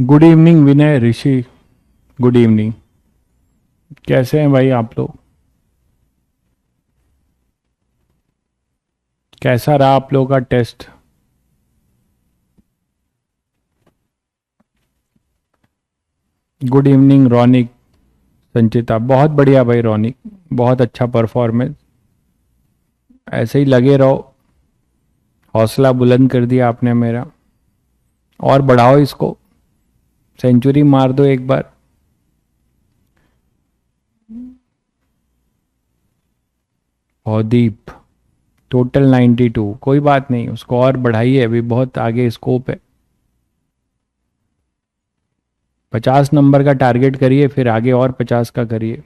Good evening Vinay Rishi. Good evening. कैसे हैं भाई आप लोग? कैसा रहा आप लोगों का टेस्ट? गुड इवनिंग रौनिक, संचिता। बहुत बढ़िया भाई रौनिक, बहुत अच्छा परफॉर्मेंस। ऐसे ही लगे रहो। हौसला बुलंद कर दिया आपने मेरा। और बढ़ाओ इसको। सेंचुरी मार दो एक बार। भवदीप टोटल 92। कोई बात नहीं, उसको और बढ़ाइए, अभी बहुत आगे स्कोप है। 50 नंबर का टारगेट करिए, फिर आगे और 50 का करिए।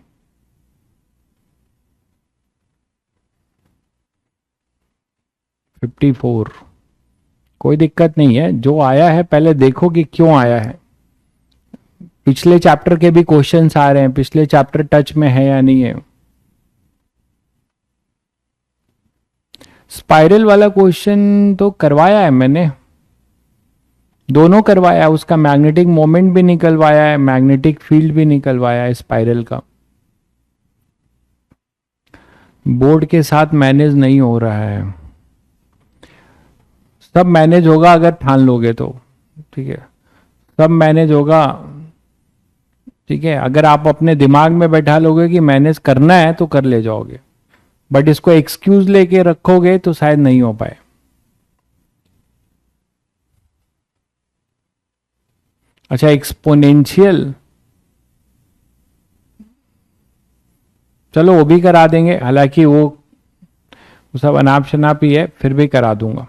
54। कोई दिक्कत नहीं है, जो आया है पहले देखो कि क्यों आया है। पिछले चैप्टर के भी क्वेश्चंस आ रहे हैं, पिछले चैप्टर टच में है या नहीं है। स्पाइरल वाला क्वेश्चन तो करवाया है मैंने, दोनों करवाया है। उसका मैग्नेटिक मोमेंट भी निकलवाया है, मैग्नेटिक फील्ड भी निकलवाया है स्पाइरल का। बोर्ड के साथ मैनेज नहीं हो रहा है। सब मैनेज होगा अगर ठान लोगे तो। ठीक है, सब मैनेज होगा। ठीक है, अगर आप अपने दिमाग में बैठा लोगे कि मैनेज करना है तो कर ले जाओगे, बट इसको एक्सक्यूज लेके रखोगे तो शायद नहीं हो पाए। अच्छा, एक्सपोनेंशियल, चलो वो भी करा देंगे, हालांकि वो सब अनाप शनाप ही है, फिर भी करा दूंगा।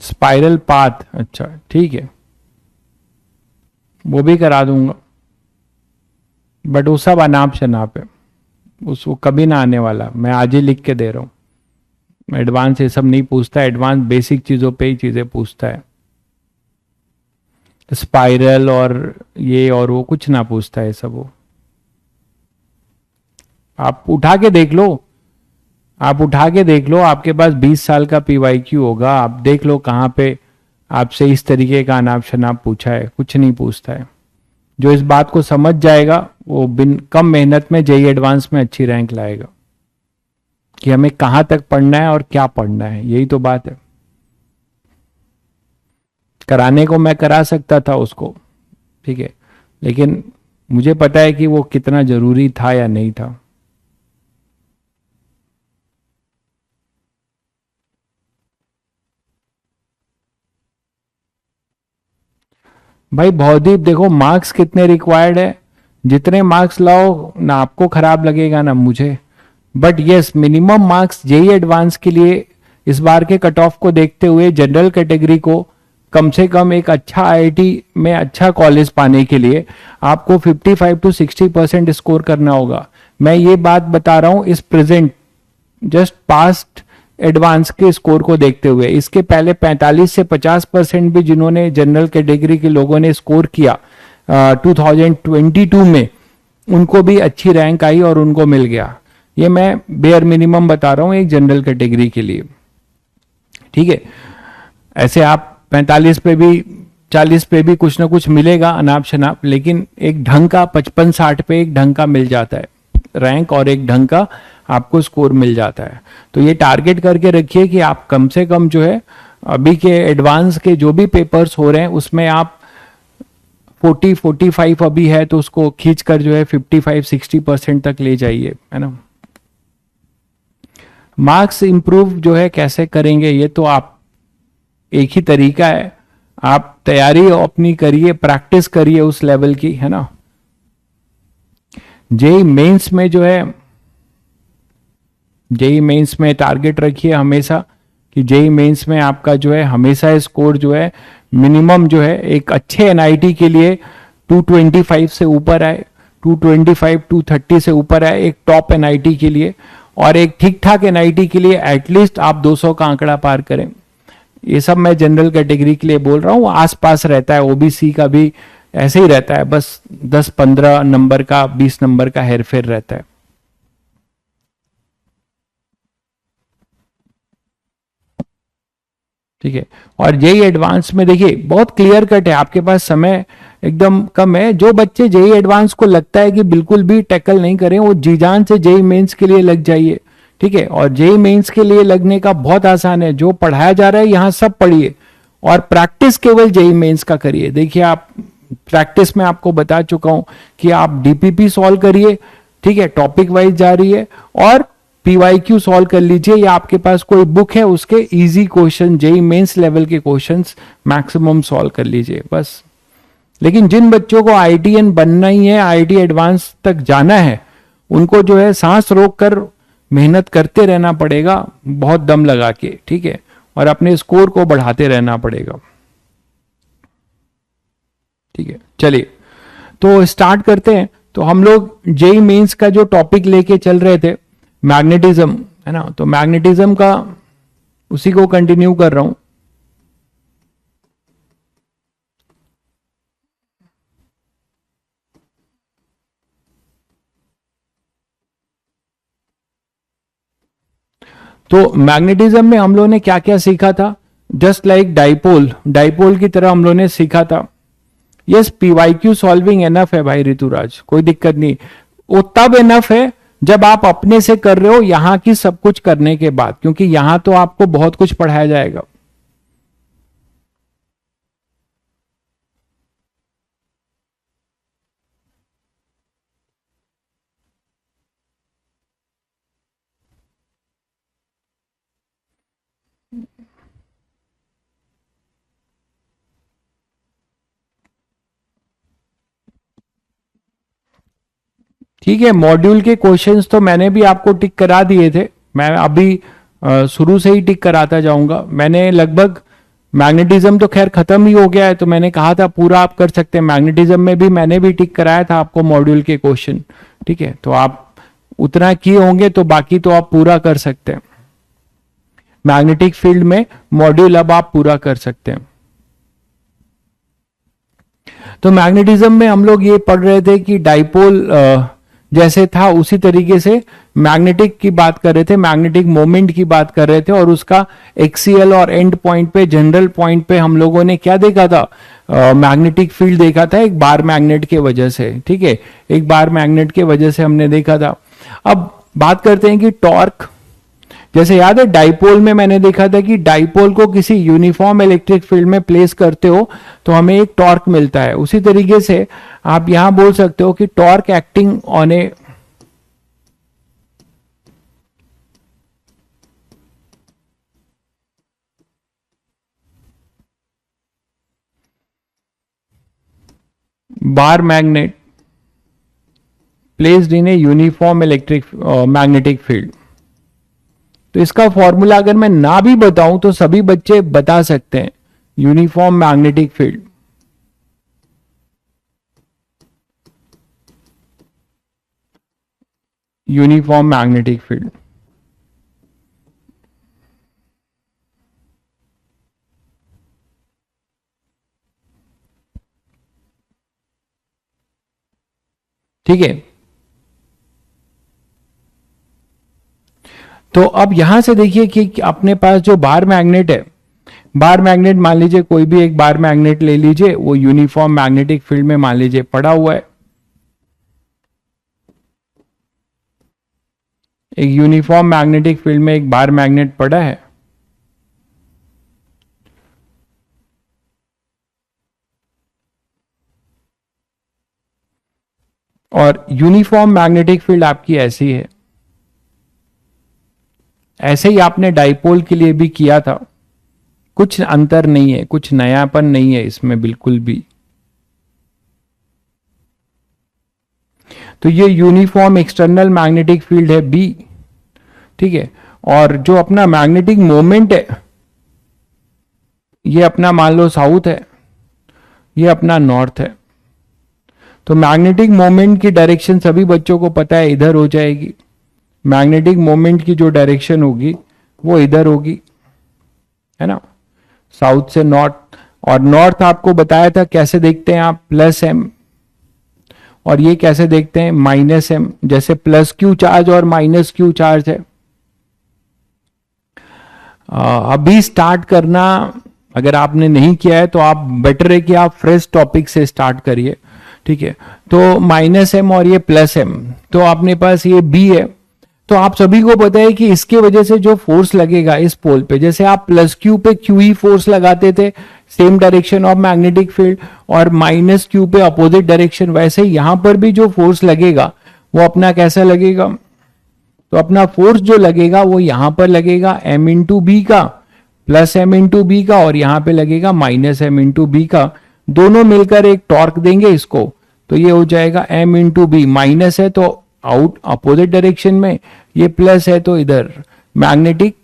स्पाइरल पाथ, अच्छा ठीक है, वो भी करा दूंगा, बट वो सब अनाप शनाप है। उसको कभी ना आने वाला, मैं आज ही लिख के दे रहा हूं। एडवांस ये सब नहीं पूछता, एडवांस बेसिक चीजों पे ही चीजें पूछता है। स्पाइरल और ये और वो कुछ ना पूछता है सब वो। आप उठा के देख लो, आप उठा के देख लो, आपके पास 20 साल का पीवाईक्यू होगा, आप देख लो कहाँ पे आपसे इस तरीके का अनाप शनाप पूछा है। कुछ नहीं पूछता है। जो इस बात को समझ जाएगा वो बिन कम मेहनत में जेई एडवांस में अच्छी रैंक लाएगा, कि हमें कहाँ तक पढ़ना है और क्या पढ़ना है, यही तो बात है। कराने को मैं करा सकता था उसको, ठीक है, लेकिन मुझे पता है कि वो कितना जरूरी था या नहीं था। भाई भौदीप देखो, मार्क्स कितने रिक्वायर्ड है, जितने मार्क्स लाओ ना आपको खराब लगेगा ना मुझे, but yes minimum marks JEE advance के लिए इस बार के कट ऑफ को देखते हुए जनरल कैटेगरी को कम से कम एक अच्छा आईआईटी में अच्छा कॉलेज पाने के लिए आपको 55 to 60% स्कोर करना होगा। मैं ये बात बता रहा हूं इस प्रेजेंट जस्ट पास्ट एडवांस के स्कोर को देखते हुए। इसके पहले 45 से 50% भी जिन्होंने जनरल कैटेगरी के लोगों ने स्कोर किया 2022 में, उनको भी अच्छी रैंक आई और उनको मिल गया। ये मैं बेयर मिनिमम बता रहा हूं एक जनरल कैटेगरी के लिए। ठीक है, ऐसे आप 45 पे भी 40 पे भी कुछ ना कुछ मिलेगा अनाप शनाप, लेकिन एक ढंग का 55-60 पे एक ढंग का मिल जाता है रैंक, और एक ढंग का आपको स्कोर मिल जाता है। तो ये टारगेट करके रखिए कि आप कम से कम जो है अभी के एडवांस के जो भी पेपर्स हो रहे हैं उसमें आप 40-45 अभी है तो उसको खींच कर जो है 55-60% तक ले जाइए, है ना। मार्क्स इंप्रूव जो है कैसे करेंगे, ये तो आप एक ही तरीका है, आप तैयारी अपनी करिए, प्रैक्टिस करिए उस लेवल की, है ना। जेई मेंस में जो है, जेई मेंस में टारगेट रखिए हमेशा कि जेई मेंस में आपका जो है हमेशा स्कोर जो है मिनिमम जो है एक अच्छे एनआईटी के लिए 225 से ऊपर आए, 225-230 से ऊपर आए एक टॉप एनआईटी के लिए, और एक ठीक ठाक एनआईटी के लिए एटलीस्ट आप 200 का आंकड़ा पार करें। ये सब मैं जनरल कैटेगरी के लिए बोल रहा हूँ, आसपास रहता है। ओबीसी का भी ऐसे ही रहता है, बस 10-15 नंबर का 20 नंबर का हेरफेर रहता है। ठीक है। और जेई एडवांस में देखिए बहुत क्लियर कट है, आपके पास समय एकदम कम है। जो बच्चे जेई एडवांस को लगता है कि बिल्कुल भी टैकल नहीं करें, वो जी जान से जेई मेंस के लिए लग जाइए, ठीक है। और जेई मेंस के लिए लगने का बहुत आसान है, जो पढ़ाया जा रहा है यहाँ सब पढ़िए और प्रैक्टिस केवल जेई मेंस का करिए। देखिए आप प्रैक्टिस में आपको बता चुका हूं कि आप डीपीपी सॉल्व करिए, ठीक है, टॉपिक वाइज जा रही है, और पीवाईक्यू सॉल्व कर लीजिए, या आपके पास कोई बुक है उसके easy question, JEE mains level के क्वेश्चंस मैक्सिमम सॉल्व कर लीजिए बस। लेकिन जिन बच्चों को आईटीएन बनना ही है, आईटी एडवांस तक जाना है, उनको जो है सांस रोक कर मेहनत करते रहना पड़ेगा, बहुत दम लगा के, ठीक है, और अपने स्कोर को बढ़ाते रहना पड़ेगा, ठीक है। चलिए तो स्टार्ट करते हैं। तो हम लोग जेई मेंस का जो टॉपिक लेके चल रहे थे मैग्नेटिज्म, है ना, तो मैग्नेटिज्म का उसी को कंटिन्यू कर रहा हूं। तो मैग्नेटिज्म में हम लोगों ने क्या क्या सीखा था, जस्ट लाइक डाइपोल, डाइपोल की तरह हम लोगों ने सीखा था। यस, पीवाईक्यू सॉल्विंग एनफ है भाई ऋतुराज, कोई दिक्कत नहीं। वो तब एनफ है जब आप अपने से कर रहे हो, यहां की सब कुछ करने के बाद, क्योंकि यहां तो आपको बहुत कुछ पढ़ाया जाएगा। ठीक है, मॉड्यूल के क्वेश्चंस तो मैंने भी आपको टिक करा दिए थे, मैं अभी शुरू से ही टिक कराता जाऊंगा। मैंने लगभग मैग्नेटिज्म तो खैर खत्म ही हो गया है, तो मैंने कहा था पूरा आप कर सकते हैं। मैग्नेटिज्म में भी मैंने भी टिक कराया था आपको मॉड्यूल के क्वेश्चन, ठीक है, तो आप उतना किए होंगे तो बाकी तो आप पूरा कर सकते हैं। मैग्नेटिक फील्ड में मॉड्यूल अब आप पूरा कर सकते हैं। तो मैग्नेटिज्म में हम लोग ये पढ़ रहे थे कि डाइपोल जैसे था उसी तरीके से मैग्नेटिक की बात कर रहे थे, मैग्नेटिक मोमेंट की बात कर रहे थे, और उसका एक्सियल और एंड पॉइंट पे, जनरल पॉइंट पे हम लोगों ने क्या देखा था, मैग्नेटिक फील्ड देखा था एक बार मैग्नेट के वजह से, ठीक है, एक बार मैग्नेट के वजह से हमने देखा था। अब बात करते हैं कि टॉर्क, जैसे याद है डाइपोल में मैंने देखा था कि डाइपोल को किसी यूनिफॉर्म इलेक्ट्रिक फील्ड में प्लेस करते हो तो हमें एक टॉर्क मिलता है। उसी तरीके से आप यहां बोल सकते हो कि torque acting on A bar magnet placed in a uniform electric magnetic field. तो इसका फॉर्मूला अगर मैं ना भी बताऊं तो सभी बच्चे बता सकते हैं, uniform magnetic field, uniform magnetic field. ठीक है, तो अब यहां से देखिए कि अपने पास जो बार मैग्नेट है, बार मैग्नेट मान लीजिए कोई भी एक बार मैग्नेट ले लीजिए, वो यूनिफॉर्म मैग्नेटिक फील्ड में मान लीजिए पड़ा हुआ है, एक यूनिफॉर्म मैग्नेटिक फील्ड में एक बार मैग्नेट पड़ा है, और यूनिफॉर्म मैग्नेटिक फील्ड आपकी ऐसी है। ऐसे ही आपने डाइपोल के लिए भी किया था, कुछ अंतर नहीं है, कुछ नयापन नहीं है इसमें बिल्कुल भी। तो ये यूनिफॉर्म एक्सटर्नल मैग्नेटिक फील्ड है बी, ठीक है, और जो अपना मैग्नेटिक मोमेंट है ये अपना मान लो साउथ है, ये अपना नॉर्थ है। तो मैग्नेटिक मोमेंट की डायरेक्शन सभी बच्चों को पता है इधर हो जाएगी, मैग्नेटिक मोमेंट की जो डायरेक्शन होगी वो इधर होगी, है ना, साउथ से नॉर्थ। और नॉर्थ आपको बताया था कैसे देखते हैं आप, प्लस एम, और ये कैसे देखते हैं माइनस एम, जैसे प्लस क्यू चार्ज और माइनस क्यू चार्ज है। अभी स्टार्ट करना अगर आपने नहीं किया है तो आप बेटर है कि आप फ्रेश टॉपिक से स्टार्ट करिए, ठीक है। तो माइनस एम और ये प्लस एम, तो अपने पास ये बी है। तो आप सभी को पता है कि इसके वजह से जो फोर्स लगेगा इस पोल पे, जैसे आप प्लस क्यू पे क्यू ही फोर्स लगाते थे, same direction of magnetic field, और माइनस क्यू पे अपोजिट डायरेक्शन, वैसे यहां पर भी जो फोर्स लगेगा वो अपना कैसा लगेगा। तो अपना फोर्स जो लगेगा वो यहां पर लगेगा एम इंटू बी का, प्लस एम इंटू बी का, और यहां पे लगेगा माइनस एम इंटू बी का। दोनों मिलकर एक टॉर्क देंगे इसको, तो ये हो जाएगा एम इंटू बी। माइनस है तो आउट अपोजिट डायरेक्शन में, ये प्लस है तो इधर मैग्नेटिक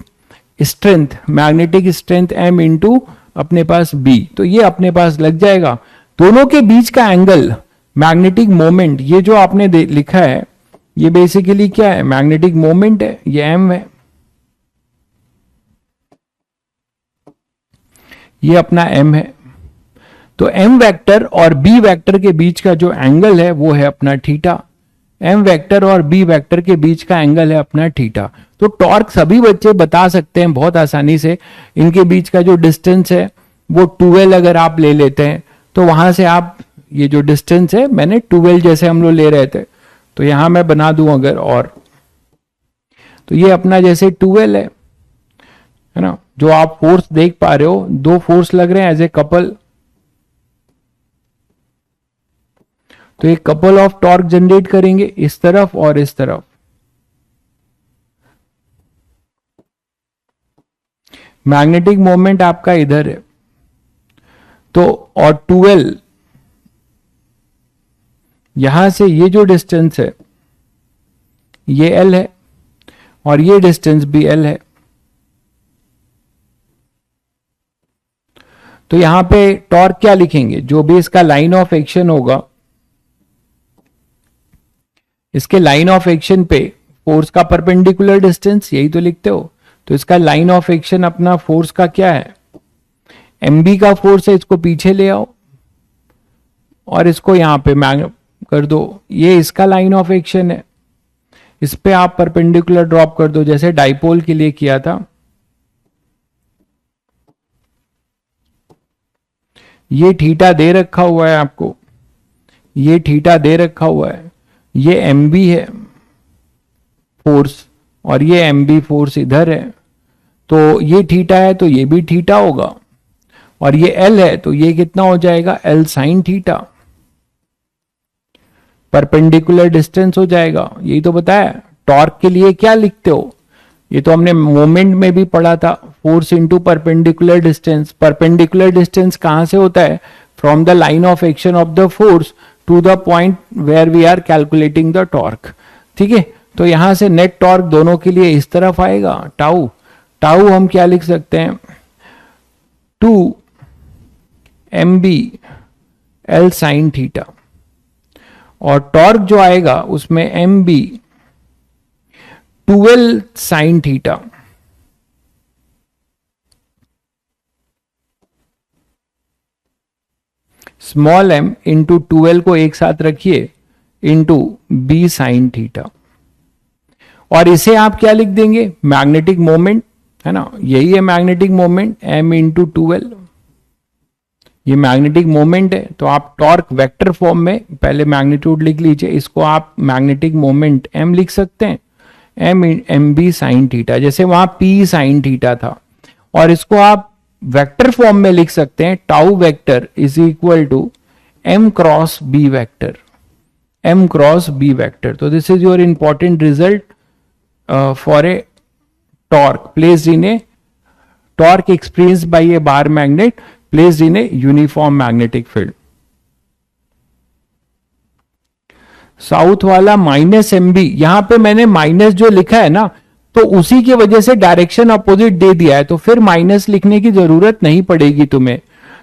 स्ट्रेंथ एम इंटू अपने पास बी, तो ये अपने पास लग जाएगा। दोनों के बीच का एंगल मैग्नेटिक मोमेंट, ये जो आपने लिखा है ये बेसिकली क्या है, मैग्नेटिक मोमेंट है, ये एम है, ये अपना एम है। तो एम वेक्टर और बी वेक्टर के बीच का जो एंगल है वो है अपना थीटा। एम वेक्टर और बी वेक्टर के बीच का एंगल है अपना थीटा। तो टॉर्क सभी बच्चे बता सकते हैं बहुत आसानी से। इनके बीच का जो डिस्टेंस है वो 12 अगर आप ले लेते हैं तो वहां से आप ये जो डिस्टेंस है, मैंने 12 जैसे हम लोग ले रहे थे, तो यहां मैं बना दूं अगर, और तो ये अपना जैसे 12 है ना। जो आप फोर्स देख पा रहे हो, दो फोर्स लग रहे हैं एज ए कपल, तो एक कपल ऑफ टॉर्क जनरेट करेंगे इस तरफ और इस तरफ। मैग्नेटिक मोमेंट आपका इधर है, तो और 12 यहां से ये जो डिस्टेंस है ये L है और ये डिस्टेंस भी L है। तो यहां पे टॉर्क क्या लिखेंगे, जो भी इसका लाइन ऑफ एक्शन होगा, इसके लाइन ऑफ एक्शन पे फोर्स का परपेंडिकुलर डिस्टेंस, यही तो लिखते हो। तो इसका लाइन ऑफ एक्शन अपना फोर्स का क्या है, mb का फोर्स है, इसको पीछे ले आओ और इसको यहां पे कर दो, ये इसका लाइन ऑफ एक्शन है। इस पे आप परपेंडिकुलर ड्रॉप कर दो जैसे डाइपोल के लिए किया था। ये थीटा दे रखा हुआ है आपको, ये थीटा दे रखा हुआ है, ये mb है फोर्स और ये mb फोर्स इधर है। तो ये थीटा है तो ये भी थीटा होगा, और ये L है तो ये कितना हो जाएगा, L sine theta, perpendicular distance हो जाएगा। यही तो बताया। टॉर्क के लिए क्या लिखते हो, ये तो हमने मोमेंट में भी पढ़ा था, force into perpendicular distance. Perpendicular distance कहां से होता है, from the line of action of the force to the point where we are calculating the torque, ठीक है। तो यहां से नेट टॉर्क दोनों के लिए इस तरफ आएगा, टाउ। टाउ हम क्या लिख सकते हैं, 2 mb L साइन थीटा, और टॉर्क जो आएगा उसमें mb 12 sine theta. Small m into 12 को एक साथ रखिए इंटू b साइन थीटा, और इसे आप क्या लिख देंगे, मैग्नेटिक मोमेंट, है ना। यही है मैग्नेटिक मोमेंट, m इंटू 12, ये मैग्नेटिक मोमेंट है। तो आप टॉर्क वेक्टर फॉर्म में पहले मैग्नीट्यूड लिख लीजिए, इसको आप मैग्नेटिक मोमेंट m लिख सकते हैं, m b साइन थीटा, जैसे वहां p साइन थीटा था। और इसको आप वेक्टर फॉर्म में लिख सकते हैं, tau vector is equal to m cross b vector, m cross b vector. तो this is your important result for a torque placed in a torque experienced by a bar magnet placed in a uniform magnetic field. South वाला minus mb, यहां पे मैंने minus जो लिखा है ना, तो उसी की वजह से डायरेक्शन अपोजिट दे दिया है, तो फिर माइनस लिखने की जरूरत नहीं पड़ेगी तुम्हें।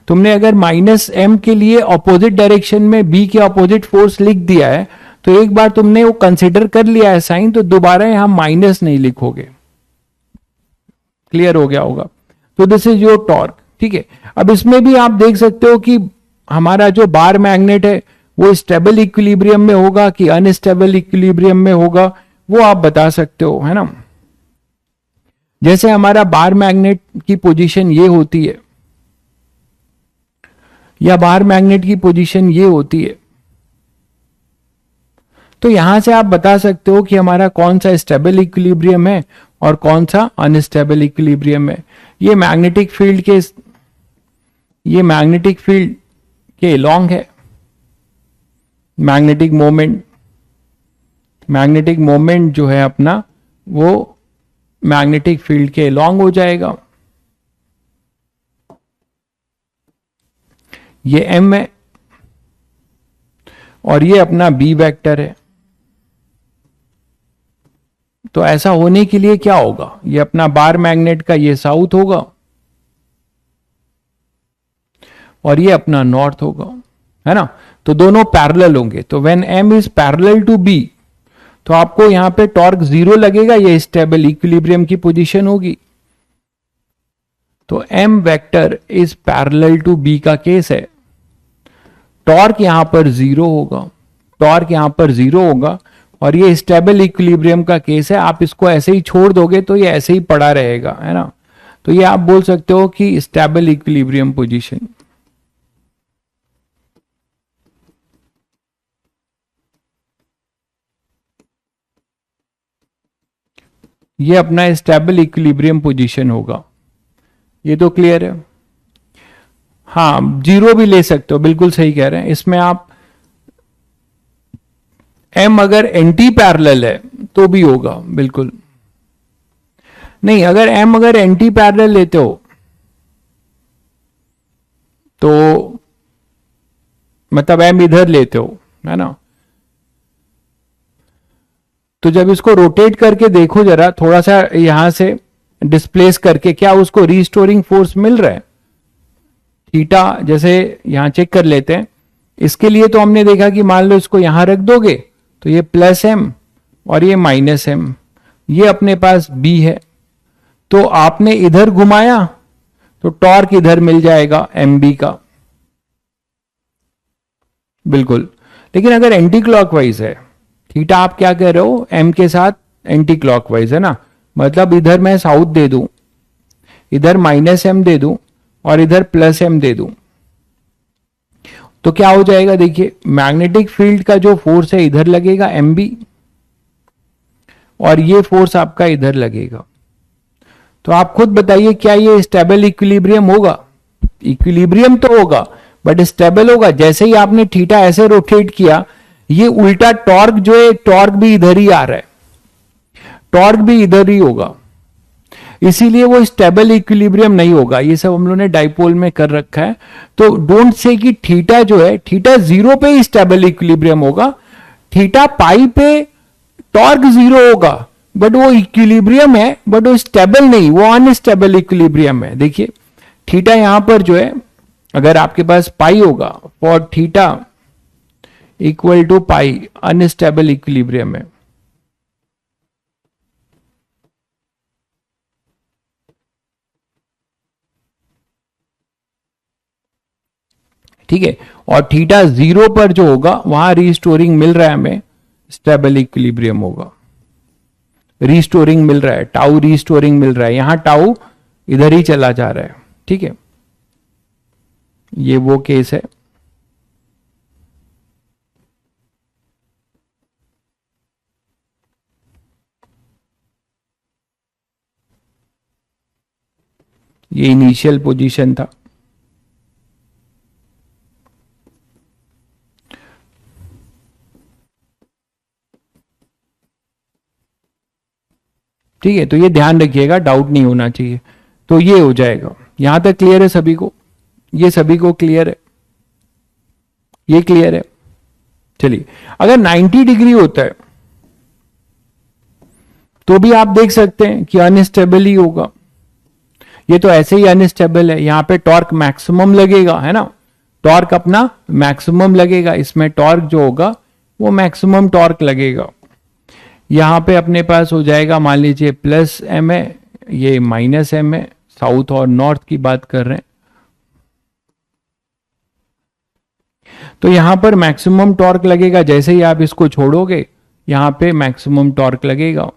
तुमने अगर माइनस m के लिए अपोजिट डायरेक्शन में b के अपोजिट फोर्स लिख दिया है, तो एक बार तुमने वो कंसिडर कर लिया है साइन, तो दोबारा यहां माइनस नहीं लिखोगे। क्लियर हो गया होगा। तो दिस इज योर टॉर्क, ठीक है। अब इसमें भी आप देख सकते हो कि हमारा जो बार मैग्नेट है वो स्टेबल इक्विलिब्रियम में होगा कि अनस्टेबल इक्विलिब्रियम में होगा, वो आप बता सकते हो, है ना। जैसे हमारा बार मैग्नेट की पोजीशन ये होती है या बार मैग्नेट की पोजीशन ये होती है, तो यहां से आप बता सकते हो कि हमारा कौन सा स्टेबल इक्विलिब्रियम है और कौन सा अनस्टेबल इक्विलिब्रियम है। ये मैग्नेटिक फील्ड के अलोंग है। मैग्नेटिक मोमेंट जो है अपना वो मैग्नेटिक फील्ड के अलोंग हो जाएगा। ये m है और ये अपना b वेक्टर है। तो ऐसा होने के लिए क्या होगा, ये अपना बार मैग्नेट का ये साउथ होगा और ये अपना नॉर्थ होगा, है ना। तो दोनों पैरेलल होंगे। तो when m is parallel to b, तो आपको यहां पे टॉर्क 0 लगेगा, ये स्टेबल इक्विलिब्रियम की पोजीशन होगी। तो m vector is parallel to b का केस है। टॉर्क यहां पर 0 होगा और ये स्टेबल इक्विलिब्रियम का केस है। आप इसको ऐसे ही छोड़ दोगे तो ये ऐसे ही पड़ा रहेगा, है ना। तो ये आप बोल सकते हो कि स्टेबल इक्विलिब्रियम पोजीशन। ये अपना स्टेबल इक्विलिब्रियम पोजीशन होगा। ये तो क्लियर है। हाँ, 0 भी ले सकते हो, बिल्कुल सही कह रहे हैं। इसमें आप m अगर एंटी पैरेलल है तो भी होगा, बिल्कुल नहीं। अगर एंटी पैरेलल लेते हो तो मतलब m इधर लेते हो, है ना, तो जब इसको रोटेट करके देखो जरा, थोड़ा सा यहां से डिस्प्लेस करके, क्या उसको रीस्टोरिंग फोर्स मिल रहा है थीटा। जैसे यहां चेक कर लेते हैं। इसके लिए तो हमने देखा कि मान लो इसको यहां रख दोगे तो ये प्लस m और ये माइनस m, ये अपने पास b है। तो आपने इधर घुमाया तो टॉर्क इधर मिल जाएगा mb का, बिल्कुल। लेकिन अगर एंटी क्लॉकवाइज है थीटा, आप क्या कह रहे हो, m के साथ एंटी क्लॉकवाइज, है ना। मतलब इधर मैं साउथ दे दूं, इधर माइनस m दे दूं और इधर प्लस m दे दूं, तो क्या हो जाएगा, देखिए मैग्नेटिक फील्ड का जो फोर्स है इधर लगेगा mb और ये फोर्स आपका इधर लगेगा। तो आप खुद बताइए क्या ये स्टेबल इक्विलिब्रियम होगा। इक्विलिब्रियम तो होगा बट स्टेबल होगा। जैसे ही आपने थीटा ऐसे रोटेट किया, ये उल्टा टॉर्क जो है, टॉर्क भी इधर ही आ रहा है, टॉर्क भी इधर ही होगा, इसीलिए वो स्टेबल इक्विलिब्रियम नहीं होगा। ये सब हम लोगों ने डाइपोल में कर रखा है। तो डोंट से कि थीटा जो है, थीटा 0 पे ही स्टेबल इक्विलिब्रियम होगा, थीटा पाई पे टॉर्क 0 होगा, बट वो इक्विलिब्रियम है, बट वो स्टेबल नहीं, वो अनस्टेबल इक्विलिब्रियम है। देखिए थीटा यहां पर जो है, अगर आपके पास पाई होगा, for theta equal to pi, unstable equilibrium है। ठीक है, और थीटा 0 पर जो होगा वहां रीस्टोरिंग मिल रहा है हमें, स्टेबल इक्विलिब्रियम होगा। रीस्टोरिंग मिल रहा है, टाउ रीस्टोरिंग मिल रहा है, यहां टाउ इधर ही चला जा रहा है। ठीक है, ये वो केस है। ये इनिशियल पोजीशन था। ठीक है, तो ये ध्यान रखिएगा, डाउट नहीं होना चाहिए। तो ये हो जाएगा। यहां तक क्लियर है सभी को? ये सभी को क्लियर है? ये क्लियर है? चलिए, अगर 90 डिग्री होता है तो भी आप देख सकते हैं कि अनस्टेबल ही होगा। ये तो ऐसे ही अनस्टेबल है। यहां पे टॉर्क मैक्सिमम लगेगा, है ना, टॉर्क अपना मैक्सिमम लगेगा। इसमें टॉर्क जो होगा वो मैक्सिमम टॉर्क लगेगा। यहां पे अपने पास हो जाएगा, मान लीजिए प्लस m है, ये माइनस m है, साउथ और नॉर्थ की बात कर रहे हैं। तो यहां पर मैक्सिमम टॉर्क लगेगा। जैसे ही आप इसको छोड़ोगे यहां पे मैक्सिमम टॉर्क लगेगा।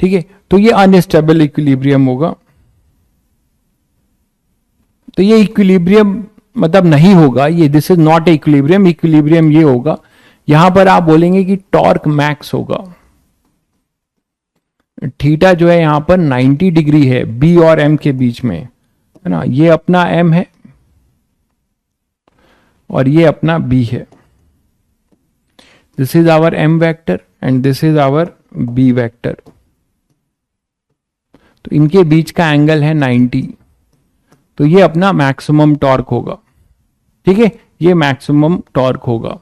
ठीक है, तो ये अनस्टेबल इक्विलिब्रियम होगा। तो ये इक्विलिब्रियम मतलब नहीं होगा, ये this is not equilibrium. Equilibrium ये होगा, यहां पर आप बोलेंगे कि टॉर्क मैक्स होगा। थीटा जो है यहां पर 90 डिग्री है बी और एम के बीच में, है ना। ये अपना एम है और ये अपना बी है। This is our M vector and this is our B vector. तो इनके बीच का एंगल है 90। तो ये अपना मैक्सिमम टॉर्क होगा। ठीक है, ये मैक्सिमम टॉर्क होगा।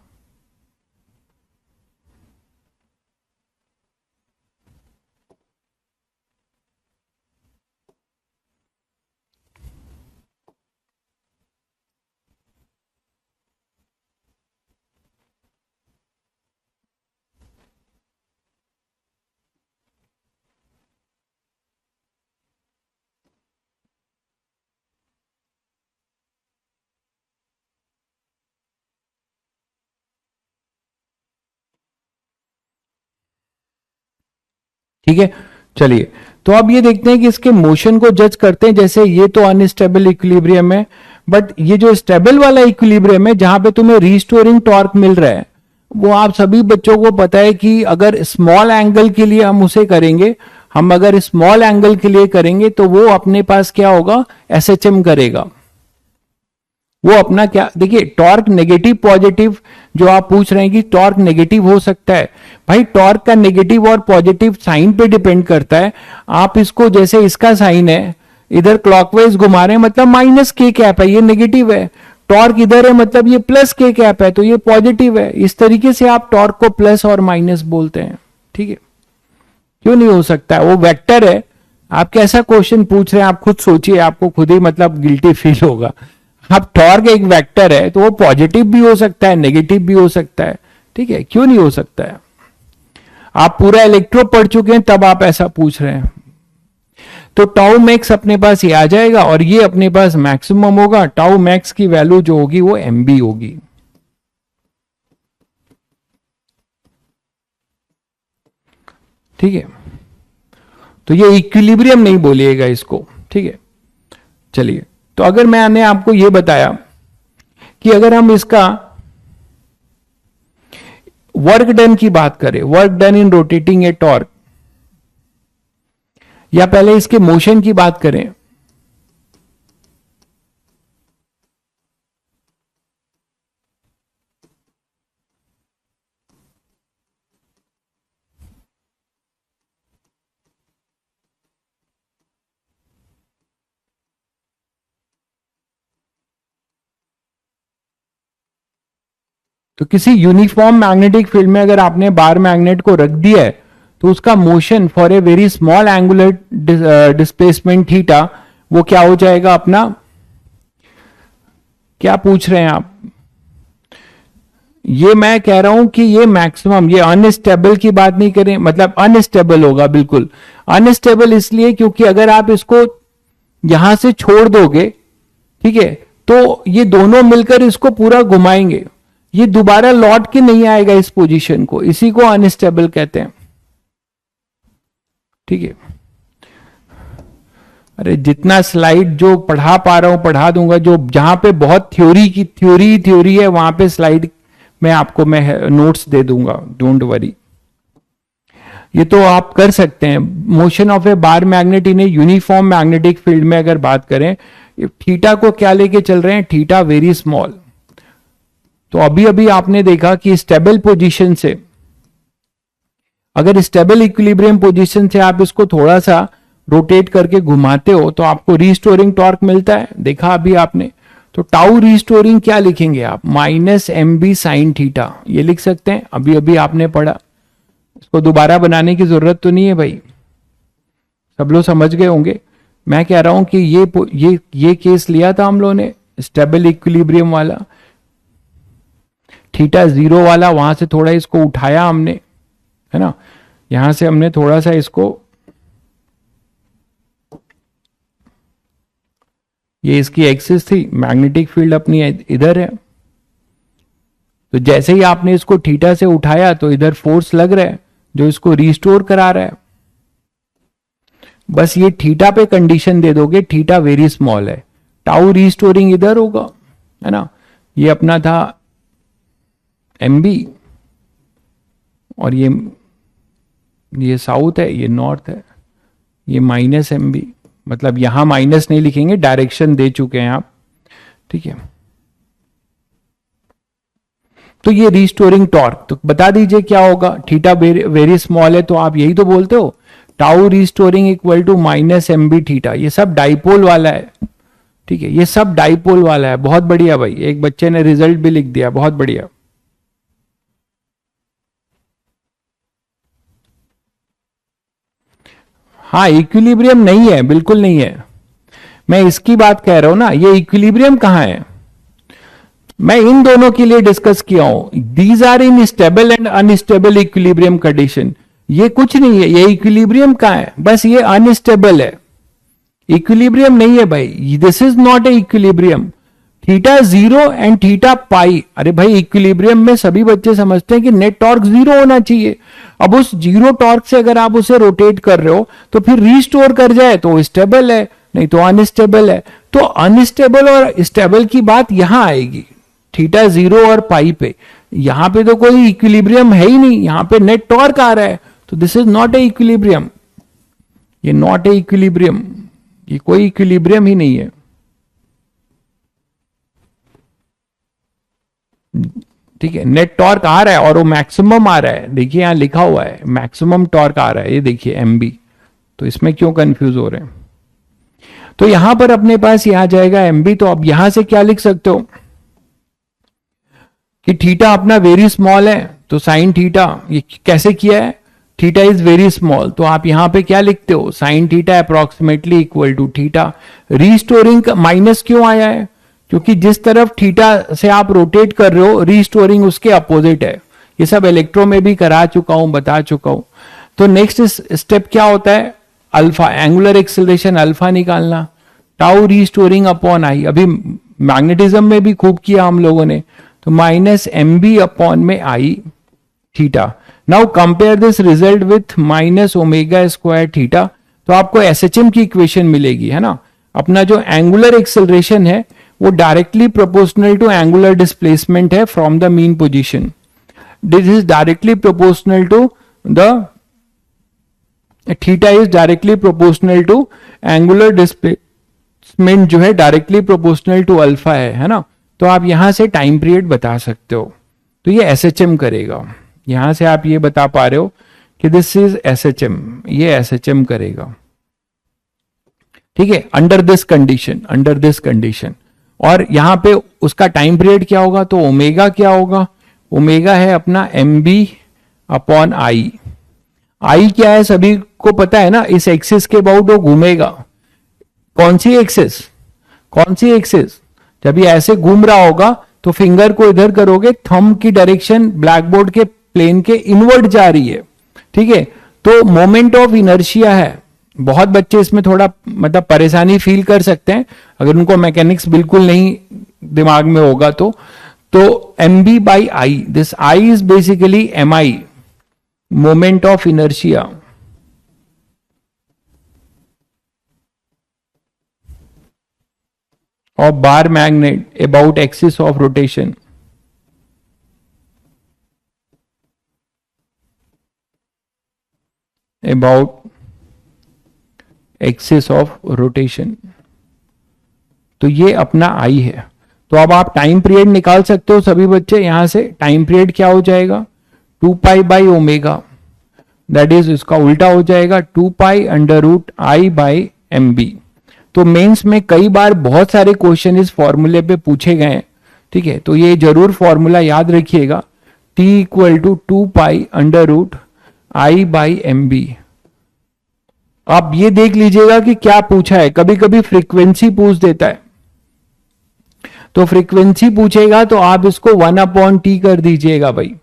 ठीक है, चलिए तो अब ये देखते हैं कि इसके मोशन को जज करते हैं। जैसे ये तो अनस्टेबल इक्विलिब्रियम है, बट ये जो स्टेबल वाला इक्विलिब्रियम है जहां पे तुम्हें रिस्टोरिंग टॉर्क मिल रहा है, वो आप सभी बच्चों को पता है कि अगर स्मॉल एंगल के लिए हम उसे करेंगे, हम अगर स्मॉल एंगल के लिए करेंगे तो वो अपने पास क्या होगा, एसएचएम करेगा। वो अपना क्या, देखिए टॉर्क नेगेटिव पॉजिटिव जो आप पूछ रहे हैं कि टॉर्क नेगेटिव हो सकता है, भाई टॉर्क का नेगेटिव और पॉजिटिव साइन पे डिपेंड करता है। आप इसको जैसे इसका साइन है इधर क्लॉकवाइज घुमा रहे हैं मतलब माइनस के कैप है, ये नेगेटिव है। टॉर्क इधर है मतलब ये प्लस के कैप है, तो ये पॉजिटिव है। इस तरीके से आप टॉर्क को प्लस और माइनस बोलते हैं। ठीक है, क्यों नहीं हो सकता है, वो वेक्टर है। आप कैसा क्वेश्चन पूछ रहे हैं आप खुद सोचिए, आपको खुद ही मतलब गिल्टी फील होगा। अब टॉर्क एक वेक्टर है तो वो पॉजिटिव भी हो सकता है, नेगेटिव भी हो सकता है। ठीक है, क्यों नहीं हो सकता है। आप पूरा इलेक्ट्रो पढ़ चुके हैं तब आप ऐसा पूछ रहे हैं। तो टाउ मैक्स अपने पास ये आ जाएगा और ये अपने पास मैक्सिमम होगा। टाउ मैक्स की वैल्यू जो होगी वो एमबी होगी। ठीक है, तो ये इक्विलिब्रियम नहीं बोलिएगा इसको। ठीक है, चलिए तो अगर मैंने आपको यह बताया कि अगर हम इसका वर्क डन की बात करें, work done in rotating A torque, या पहले इसके मोशन की बात करें, तो किसी यूनिफॉर्म मैग्नेटिक फील्ड में अगर आपने बार मैग्नेट को रख दिया है तो उसका motion for a very small angular displacement theta, वो क्या हो जाएगा अपना, क्या पूछ रहे हैं आप। ये मैं कह रहा हूं कि ये मैक्सिमम, ये अनस्टेबल की बात नहीं करें, मतलब अनस्टेबल होगा, बिल्कुल अनस्टेबल इसलिए क्योंकि अगर आप इसको यहां से छोड़ दोगे, ठीक है, तो ये दोनों मिलकर इसको पूरा घुमाएंगे, ये दोबारा लौट के नहीं आएगा इस पोजीशन को, इसी को अनस्टेबल कहते हैं। ठीक है, अरे जितना स्लाइड जो पढ़ा पा रहा हूं पढ़ा दूंगा, जो जहां पे बहुत थ्योरी है वहां पे स्लाइड में आपको मैं नोट्स दे दूंगा, डोंट वरी। ये तो आप कर सकते हैं। Motion of A bar magnet in a uniform magnetic field में अगर बात करें, थीटा को क्या लेके चल रहे हैं, थीटा वेरी स्मॉल। तो अभी अभी आपने देखा कि स्टेबल पोजीशन से, अगर स्टेबल इक्विलिब्रियम पोजीशन से आप इसको थोड़ा सा रोटेट करके घुमाते हो तो आपको रिस्टोरिंग टॉर्क मिलता है, देखा अभी आपने। तो टाउ रिस्टोरिंग क्या लिखेंगे आप, minus M B sine theta, ये लिख सकते हैं, अभी अभी आपने पढ़ा। इसको दोबारा बनाने की जरूरत तो नहीं है भाई, सब लोग समझ गए होंगे। मैं कह रहा हूं कि ये केस लिया था हम लोगों ने स्टेबल इक्विलिब्रियम वाला, थीटा जीरो वाला, वहां से थोड़ा इसको उठाया हमने, है ना, यहां से हमने थोड़ा सा इसको, ये इसकी एक्सिस थी, मैग्नेटिक फील्ड अपनी इधर है। तो जैसे ही आपने इसको थीटा से उठाया तो इधर फोर्स लग रहा है जो इसको रिस्टोर करा रहा है। बस ये थीटा पे कंडीशन दे दोगे, थीटा वेरी स्मॉल है, टाउ रीस्टोरिंग इधर होगा, है ना। ये अपना था एमबी, और ये साउथ है, ये नॉर्थ है, ये माइनस एमबी, मतलब यहां माइनस नहीं लिखेंगे, डायरेक्शन दे चुके हैं आप, ठीक है। तो ये रीस्टोरिंग टॉर्क, तो बता दीजिए क्या होगा, थीटा वेरी स्मॉल है तो आप यही तो बोलते हो, tau restoring equal to minus M B theta. ये सब डाइपोल वाला है, ठीक है, ये सब डाइपोल वाला है। बहुत बढ़िया भाई, एक बच्चे ने रिजल्ट भी लिख दिया, बहुत बढ़िया। हाँ, इक्विलिब्रियम नहीं है, बिल्कुल नहीं है, मैं इसकी बात कह रहा हूं ना। ये इक्विलिब्रियम कहां है, मैं इन दोनों के लिए डिस्कस किया हूं। These are in stable and unstable equilibrium condition. ये कुछ नहीं है, ये इक्विलिब्रियम कहां है, बस ये अनस्टेबल है, इक्विलिब्रियम नहीं है भाई, this is not a equilibrium. Theta zero and theta pi, अरे भाई इक्विलिब्रियम में सभी बच्चे समझते हैं कि नेट टॉर्क जीरो होना चाहिए। अब उस जीरो टॉर्क से अगर आप उसे रोटेट कर रहे हो तो फिर रीस्टोर कर जाए तो स्टेबल है, नहीं तो अनस्टेबल है। तो अनस्टेबल और स्टेबल की बात यहां आएगी, थीटा जीरो और पाई पे। यहां पे तो कोई इक्विलिब्रियम है ही नहीं, यहां पे नेट टॉर्क आ रहा है, तो this is not a equilibrium, ये नॉट ए इक्विलिब्रियम, ये कोई इक्विलिब्रियम ही नहीं है, ठीक है। नेट टॉर्क आ रहा है और वो मैक्सिमम आ रहा है, देखिए यहां लिखा हुआ है मैक्सिमम टॉर्क आ रहा है, ये देखिए एमबी, तो इसमें क्यों कंफ्यूज हो रहे हैं। तो यहां पर अपने पास ये आ जाएगा एमबी। तो अब यहां से क्या लिख सकते हो कि थीटा अपना वेरी स्मॉल है, तो साइन थीटा, ये कैसे किया है, थीटा इज वेरी स्मॉल, तो आप यहां पे क्या लिखते हो, sine theta approximately equal to theta. Restoring minus क्यों आया है, क्योंकि जिस तरफ थीटा से आप रोटेट कर रहे हो रीस्टोरिंग उसके अपोजिट है। ये सब इलेक्ट्रो में भी करा चुका हूं, बता चुका हूं। तो नेक्स्ट स्टेप क्या होता है, अल्फा, एंगुलर एक्सेलरेशन अल्फा निकालना, टाउ रीस्टोरिंग अपॉन आई, अभी मैग्नेटिज्म में भी खूब किया हम लोगों ने, तो माइनस एम बी अपॉन में I theta. Now compare this result with minus omega square theta, तो आपको एसएचएम की इक्वेशन मिलेगी, है ना। अपना जो एंगुलर एक्सेलरेशन है वो directly proportional to angular displacement है from the mean position. This is directly proportional to the theta is directly proportional to angular displacement जो है डायरेक्टली प्रोपोर्शनल टू अल्फा है ना। तो आप यहां से टाइम पीरियड बता सकते हो, तो ये एसएचएम करेगा। यहां से आप ये बता पा रहे हो कि दिस इज एसएचएम, ये एसएचएम करेगा, ठीक है, under this condition, under this condition. और यहां पे उसका टाइम पीरियड क्या होगा, तो ओमेगा क्या होगा, ओमेगा है अपना एम बी अपॉन आई। आई क्या है सभी को पता है ना, इस एक्सिस के अबाउट वो घूमेगा। कौन सी एक्सिस, कौन सी एक्सिस, जब ये ऐसे घूम रहा होगा तो फिंगर को इधर करोगे, थंब की डायरेक्शन ब्लैक बोर्ड के प्लेन के इनवर्ड जा रही है, ठीक है। तो मोमेंट ऑफ इनर्शिया है, बहुत बच्चे इसमें थोड़ा मतलब परेशानी फील कर सकते हैं अगर उनको मैकेनिक्स बिल्कुल नहीं दिमाग में होगा तो M B by I, this I is basically M I, moment of inertia. of bar magnet about axis of rotation, about axis of rotation। तो ये अपना आई है। तो अब आप टाइम पीरियड निकाल सकते हो सभी बच्चे, यहां से टाइम पीरियड क्या हो जाएगा, 2 pi by omega, that is इसका उल्टा हो जाएगा 2 pi under root I by M B. तो मेंस में कई बार बहुत सारे क्वेश्चन इस फॉर्मूले पे पूछे गए हैं, ठीक है। तो ये जरूर फॉर्मूला याद रखिएगा, T equal to 2 pi under root I by M B. आप ये देख लीजिएगा कि क्या पूछा है, कभी कभी फ्रीक्वेंसी पूछ देता है, तो फ्रीक्वेंसी पूछेगा तो आप इसको 1/t कर दीजिएगा भाई।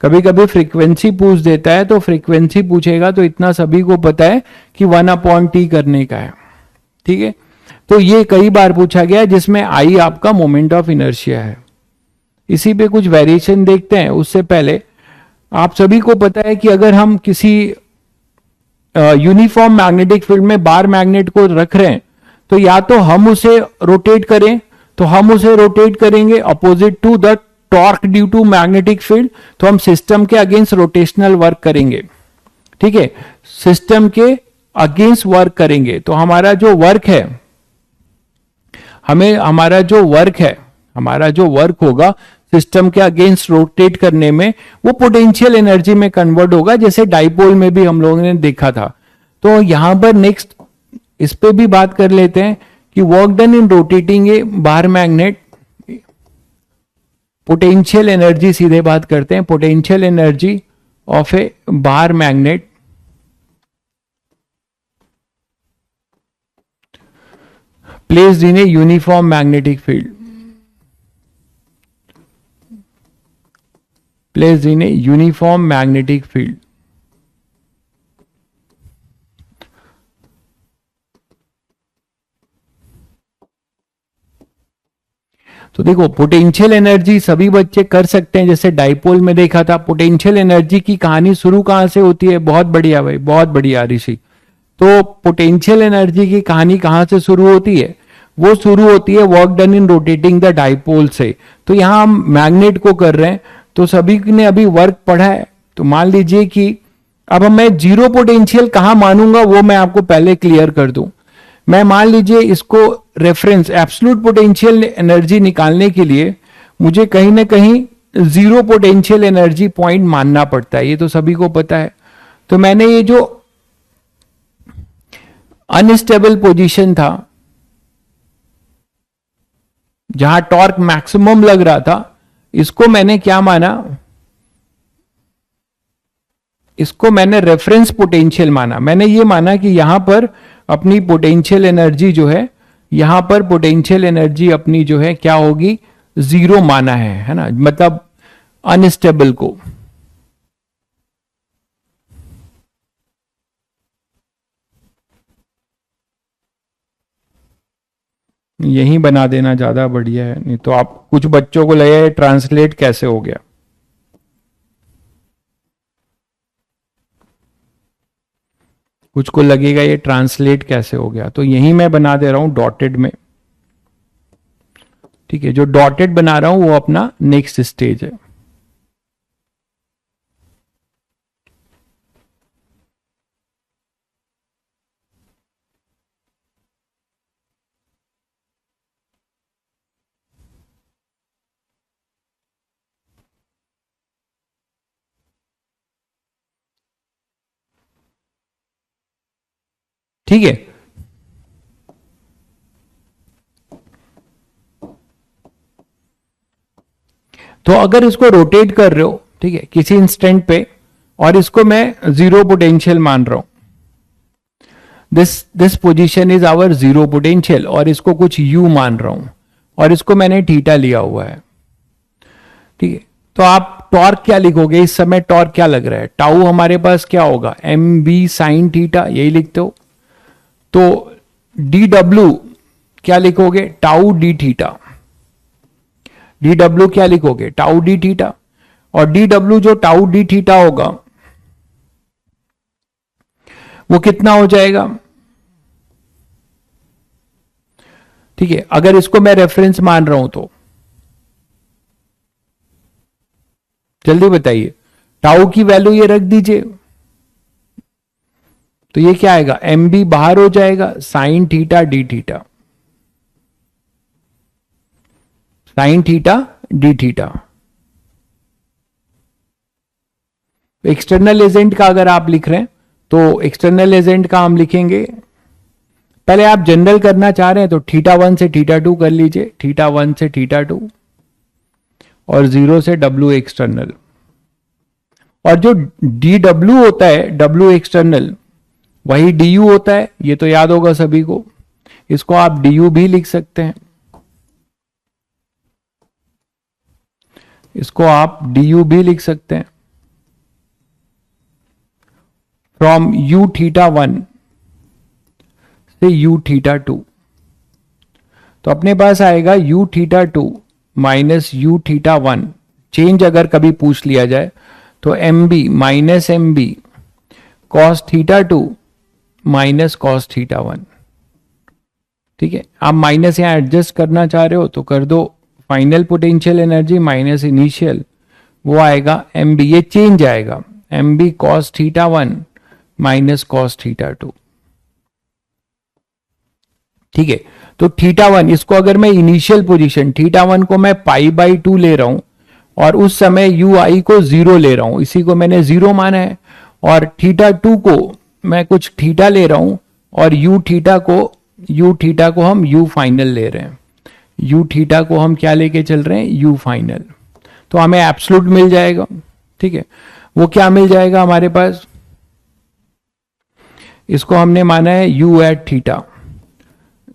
कभी कभी फ्रीक्वेंसी पूछ देता है, तो फ्रीक्वेंसी पूछेगा तो इतना सभी को पता है कि 1/t करने का है, ठीक है। तो ये कई बार पूछा गया जिसमें आई आपका मोमेंट ऑफ इनर्शिया है। इसी पे कुछ वेरिएशन देखते हैं, उससे पहले आप सभी को पता है कि अगर हम किसी यूनिफॉर्म मैग्नेटिक फील्ड में बार मैग्नेट को रख रहे हैं, तो या तो हम उसे रोटेट करें, तो हम उसे रोटेट करेंगे opposite to the torque due to magnetic field, तो हम सिस्टम के अगेंस्ट रोटेशनल वर्क करेंगे। ठीक है, सिस्टम के अगेंस्ट वर्क करेंगे, तो हमारा जो वर्क है, हमारा जो वर्क होगा सिस्टम के अगेंस्ट रोटेट करने में, वो पोटेंशियल एनर्जी में कन्वर्ट होगा, जैसे डाइपोल में भी हम लोगों ने देखा था। तो यहां पर नेक्स्ट इस पे भी बात कर लेते हैं कि work done in rotating A bar magnet, potential energy सीधे बात करते हैं, potential energy of A bar magnet placed in a uniform magnetic field, placed in a uniform magnetic field। तो देखो पोटेंशियल एनर्जी सभी बच्चे कर सकते हैं, जैसे डाइपोल में देखा था। पोटेंशियल एनर्जी की कहानी शुरू कहां से होती है? बहुत बढ़िया भाई, बहुत बढ़िया ऋषि। तो पोटेंशियल एनर्जी की कहानी कहां से शुरू होती है? वो शुरू होती है work done in rotating the dipole से। तो यहां हम मैग्नेट को कर रहे हैं, तो सभी ने अभी वर्क पढ़ा है। तो मान लीजिए कि अब मैं जीरो पोटेंशियल कहां मानूंगा, वो मैं आपको पहले क्लियर कर दूं। मैं मान लीजिए इसको रेफरेंस एब्सोल्यूट पोटेंशियल एनर्जी निकालने के लिए मुझे कहीं ना कहीं जीरो पोटेंशियल एनर्जी पॉइंट मानना पड़ता है, ये तो सभी को पता है। तो मैंने ये जो अनस्टेबल पोजीशन था, जहां टॉर्क मैक्सिमम लग रहा था, इसको मैंने क्या माना? इसको मैंने रेफरेंस पोटेंशियल माना। मैंने ये माना कि यहां पर अपनी पोटेंशियल एनर्जी जो है, यहां पर पोटेंशियल एनर्जी अपनी जो है क्या होगी? जीरो माना है ना, मतलब अनस्टेबल को। यही बना देना ज्यादा बढ़िया है, नहीं तो आप कुछ बच्चों को लगे ट्रांसलेट कैसे हो गया। कुछ को लगेगा ये ट्रांसलेट कैसे हो गया, तो यही मैं बना दे रहा हूं डॉटेड में। ठीक है, जो डॉटेड बना रहा हूं वो अपना नेक्स्ट स्टेज है। ठीक है, तो अगर इसको रोटेट कर रहे हो, ठीक है, किसी इंस्टेंट पे, और इसको मैं जीरो पोटेंशियल मान रहा हूं, this position is our zero potential, और इसको कुछ यू मान रहा हूं, और इसको मैंने थीटा लिया हुआ है। ठीक है, तो आप टॉर्क क्या लिखोगे? इस समय टॉर्क क्या लग रहा है? टाउ हमारे पास क्या होगा? एम बी साइन थीटा, यही लिखते हो। तो डी डब्ल्यू क्या लिखोगे? Tau D theta. D W क्या लिखोगे? Tau D theta. और डी डब्ल्यू जो टाउ डी थीटा होगा वो कितना हो जाएगा? ठीक है, अगर इसको मैं रेफरेंस मान रहा हूं तो जल्दी बताइए, टाउ की वैल्यू ये रख दीजिए, तो ये क्या आएगा? एम बी बाहर हो जाएगा, sine theta D theta, sine theta D theta. External agent का अगर आप लिख रहे हैं तो एक्सटर्नल एजेंट का हम लिखेंगे, पहले आप जनरल करना चाह रहे हैं तो थीटा 1 से थीटा 2 कर लीजिए, थीटा 1 से थीटा 2, और 0 से डब्ल्यू एक्सटर्नल। और जो डी डब्ल्यू होता है, डब्ल्यू एक्सटर्नल, वही डी यू होता है, ये तो याद होगा सभी को। इसको आप डी यू भी लिख सकते हैं, इसको आप डी यू भी लिख सकते हैं। फ्रॉम यू थीटा 1 से यू थीटा 2, तो अपने पास आएगा U theta 2 minus U theta 1। Change अगर कभी पूछ लिया जाए तो M B minus M B cos theta 2 minus cos theta 1। ठीक है, आप माइनस यहां एडजस्ट करना चाह रहे हो तो कर दो, final potential energy minus initial, वो आएगा एम बी, ये चेंज आएगा, M B cos theta 1 minus cos theta 2। ठीक है, तो थीटा 1 इसको अगर मैं इनिशियल पोजीशन थीटा 1 को मैं पाई बाई 2 ले रहा हूं और उस समय यू आई को 0 ले रहा हूं, इसी को मैंने 0 माना है, और थीटा 2 को मैं कुछ थीटा ले रहा हूं और यू थीटा को हम यू फाइनल ले रहे हैं, यू थीटा को हम क्या लेके चल रहे हैं, यू फाइनल। तो हमें एब्सोल्यूट मिल जाएगा। ठीक है, वो क्या मिल जाएगा हमारे पास, इसको हमने माना है U at theta,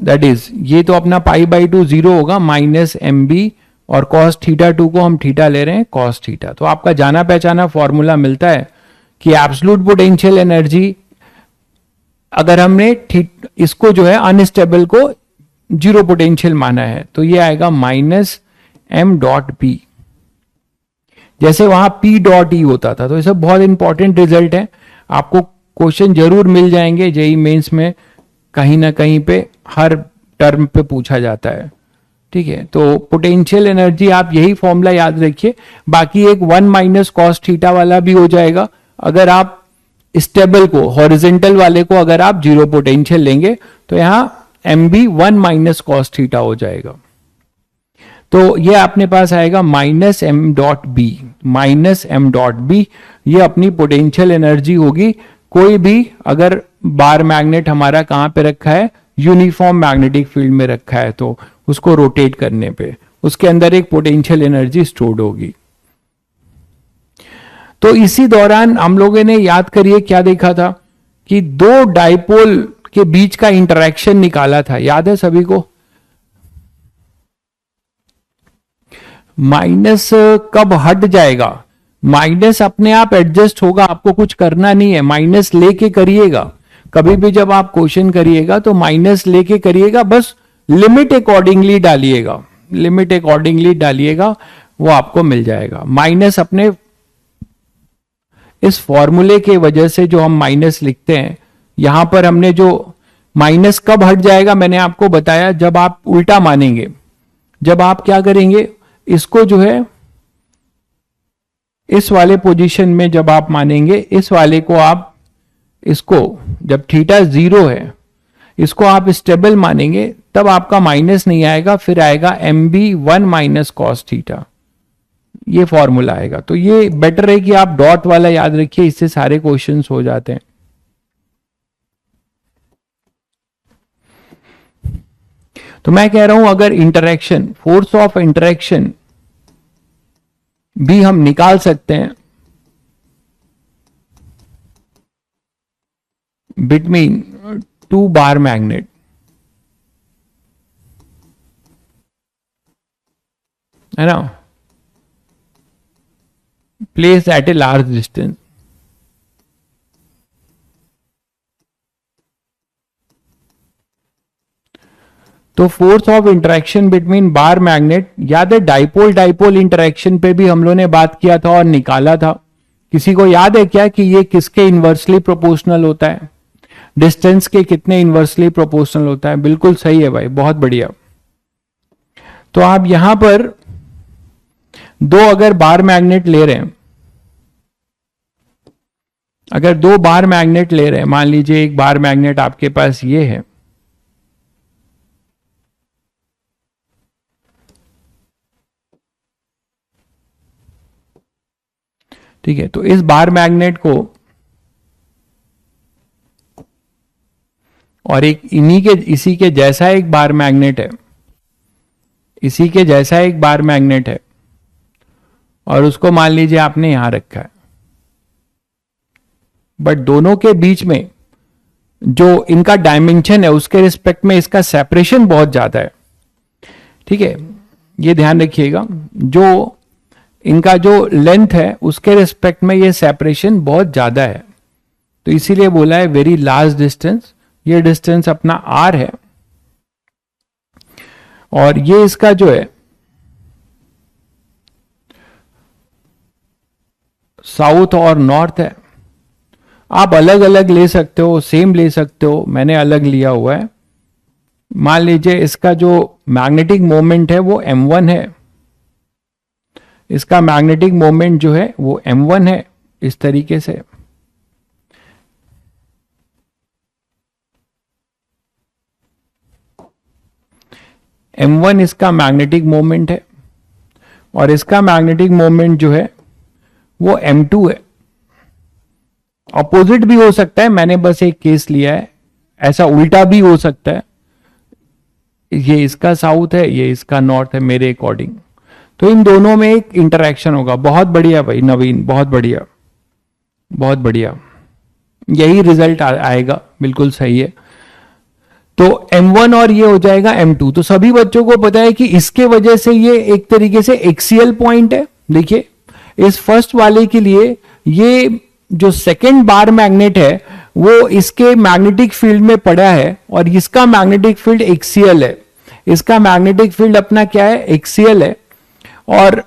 that is ये तो अपना पाई बाई 2 0 होगा माइनस एम बी, और कॉस थीटा 2 को हम थीटा ले रहे हैं कॉस थीटा। तो आपका जाना पहचाना फॉर्मूला मिलता है कि एब्सोल्यूट पोटेंशियल एनर्जी, अगर हमने इसको जो है अनस्टेबल को 0 पोटेंशियल माना है तो ये आएगा माइनस एम डॉट पी, जैसे वहां पी डॉट ई होता था। तो ये सब बहुत इंपॉर्टेंट रिजल्ट है, आपको क्वेश्चन जरूर मिल जाएंगे जेई मेंस में, कहीं ना कहीं पे हर टर्म पे पूछा जाता है। ठीक है, तो पोटेंशियल एनर्जी आप यही फॉर्मूला याद रखिए, बाकी एक 1 माइनस कॉस थीटा वाला भी हो जाएगा अगर आप स्टेबल को, हॉरिजेंटल वाले को अगर आप 0 पोटेंशियल लेंगे तो यहां M B 1 minus cos theta हो जाएगा। तो ये अपने पास आएगा minus M dot B, minus M dot B, ये अपनी पोटेंशियल एनर्जी होगी। कोई भी अगर बार मैग्नेट हमारा कहां पे रखा है, यूनिफॉर्म मैग्नेटिक फील्ड में रखा है, तो उसको रोटेट करने पे उसके अंदर एक पोटेंशियल एनर्जी स्टोर्ड होगी। तो इसी दौरान हम लोगों ने याद करिए क्या देखा था कि दो डाइपोल के बीच का इंटरेक्शन निकाला था, याद है सभी को। माइनस कब हट जाएगा, माइनस अपने आप एडजस्ट होगा, आपको कुछ करना नहीं है, माइनस लेके करिएगा। कभी भी जब आप क्वेश्चन करिएगा तो माइनस लेके करिएगा, बस लिमिट अकॉर्डिंगली डालिएगा, लिमिट अकॉर्डिंगली डालिएगा, वो आपको मिल जाएगा। माइनस अपने इस फॉर्मूले के वजह से जो हम माइनस लिखते हैं, यहां पर हमने जो माइनस कब हट जाएगा मैंने आपको बताया, जब आप उल्टा मानेंगे, जब आप क्या करेंगे, इसको जो है इस वाले पोजीशन में जब आप मानेंगे, इस वाले को आप, इसको जब थीटा 0 है इसको आप स्टेबल मानेंगे, तब आपका माइनस नहीं आएगा, फिर आएगा M B 1 minus cos theta, ये फॉर्मूला आएगा। तो ये बेटर है कि आप डॉट वाला याद रखिए, इससे सारे क्वेश्चंस हो जाते हैं। तो मैं कह रहा हूं अगर इंटरेक्शन, फोर्स ऑफ इंटरेक्शन भी हम निकाल सकते हैं बिटवीन 2 बार मैग्नेट, है ना, place at a large distance. तो force of interaction between bar magnet, याद है डाइपोल डाइपोल इंटरेक्शन पे भी हम लोगों ने बात किया था और निकाला था। किसी को याद है क्या कि ये किसके इन्वर्सली प्रोपोर्शनल होता है, डिस्टेंस के कितने इन्वर्सली प्रोपोर्शनल होता है? बिल्कुल सही है भाई, बहुत बढ़िया। तो आप यहां पर दो अगर बार मैग्नेट ले रहे हैं, अगर 2 बार मैग्नेट ले रहे हैं, मान लीजिए एक बार मैग्नेट आपके पास ये है, ठीक है, तो इस बार मैग्नेट को और एक इसी के जैसा एक बार मैग्नेट है, इसी के जैसा एक बार मैग्नेट है, और उसको मान लीजिए आपने यहां रखा है, बट दोनों के बीच में जो इनका डायमेंशन है उसके रिस्पेक्ट में इसका सेपरेशन बहुत ज्यादा है। ठीक है, ये ध्यान रखिएगा, जो इनका जो लेंथ है उसके रिस्पेक्ट में ये सेपरेशन बहुत ज्यादा है, तो इसीलिए बोला है वेरी लार्ज डिस्टेंस। ये डिस्टेंस अपना r है, और ये इसका जो है साउथ और नॉर्थ है, आप अलग अलग ले सकते हो, सेम ले सकते हो, मैंने अलग लिया हुआ है। मान लीजिए इसका जो मैग्नेटिक मोमेंट है वो m1 है, इसका मैग्नेटिक मोमेंट जो है वो m1 है, इस तरीके से। m1 इसका मैग्नेटिक मोमेंट है और इसका मैग्नेटिक मोमेंट जो है वो m2 है। अपोजिट भी हो सकता है, मैंने बस एक केस लिया है, ऐसा उल्टा भी हो सकता है, ये इसका साउथ है, ये इसका नॉर्थ है मेरे अकॉर्डिंग। तो इन दोनों में एक इंटरेक्शन होगा। बहुत बढ़िया भाई नवीन, बहुत बढ़िया, बहुत बढ़िया, यही रिजल्ट आएगा, बिल्कुल सही है। तो m1 और ये हो जाएगा m2। तो सभी बच्चों को पता है कि इसके वजह से ये एक तरीके से एक्सियल पॉइंट है। देखिए इस फर्स्ट वाले के लिए ये जो सेकेंड बार मैग्नेट है वो इसके मैग्नेटिक फील्ड में पड़ा है और इसका मैग्नेटिक फील्ड एक्सियल है। इसका मैग्नेटिक फील्ड अपना क्या है, एक्सियल है। और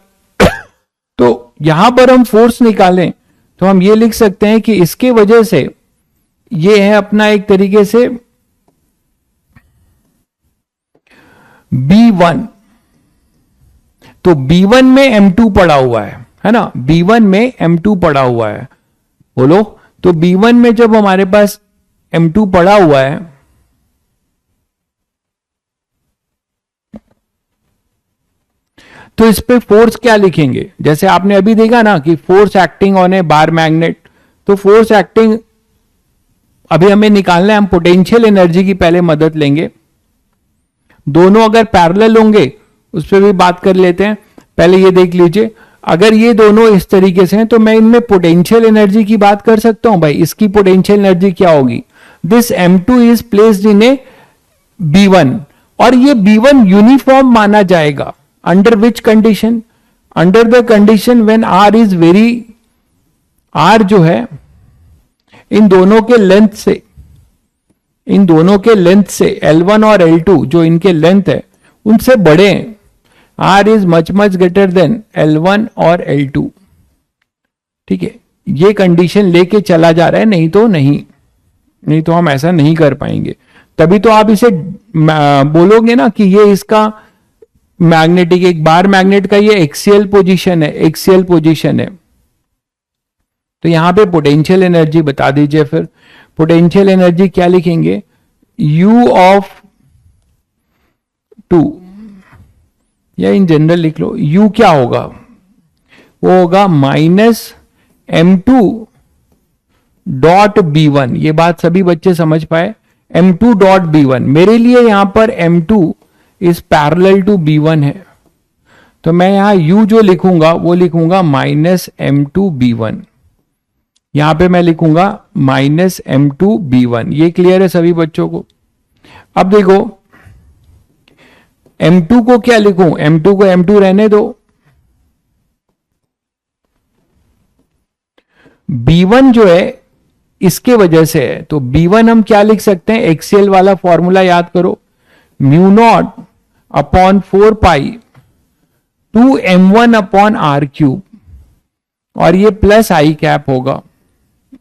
तो यहां पर हम फोर्स निकालें तो हम ये लिख सकते हैं कि इसके वजह से ये है अपना एक तरीके से B1। तो B1 में M2 पड़ा हुआ है ना, B1 में M2 पड़ा हुआ है, बोलो। तो B1 में जब हमारे पास M2 पड़ा हुआ है तो इस पे फोर्स क्या लिखेंगे, जैसे आपने अभी देखा ना कि force acting on A bar magnet. तो फोर्स एक्टिंग अभी हमें निकालना है, हम पोटेंशियल एनर्जी की पहले मदद लेंगे। दोनों अगर पैरेलल होंगे उस पर भी बात कर लेते हैं। पहले ये देख लीजिए, अगर ये दोनों इस तरीके से हैं तो मैं इनमें पोटेंशियल एनर्जी की बात कर सकता हूं। भाई इसकी पोटेंशियल एनर्जी क्या होगी, this m2 is placed in A B1 और ये B1 यूनिफॉर्म माना जाएगा। Under which condition, under the condition when r is very, r जो है इन दोनों के लेंथ से, इन दोनों के लेंथ से L1 और L2 जो इनके लेंथ है उनसे बड़े हैं। R is much much greater than L1 और L2। ठीक है, ये कंडीशन लेके चला जा रहा है, नहीं तो नहीं, नहीं तो हम ऐसा नहीं कर पाएंगे। तभी तो आप इसे बोलोगे ना कि ये इसका मैग्नेटिक, एक बार मैग्नेट का ये एक्सियल पोजीशन है, एक्सियल पोजीशन है। तो यहां पे पोटेंशियल एनर्जी बता दीजिए। फिर पोटेंशियल एनर्जी क्या लिखेंगे, U ऑफ 2 या इन जनरल लिख लो, U क्या होगा, वो होगा -m2 डॉट B1। ये बात सभी बच्चे समझ पाए, m2 डॉट B1। मेरे लिए यहां पर m2 is parallel to B1 है, तो मैं यहां U जो लिखूंगा वो लिखूंगा -m2 B1। यहां पे मैं लिखूंगा -m2 B1। ये क्लियर है सभी बच्चों को। अब देखो m2 को क्या लिखूं, m2 को m2 रहने दो, B1 जो है इसके वजह से है। तो B1 हम क्या लिख सकते हैं, एक्सियल वाला फॉर्मूला याद करो, mu naught upon 4 pi 2m1 upon r3 और ये प्लस आई कैप होगा।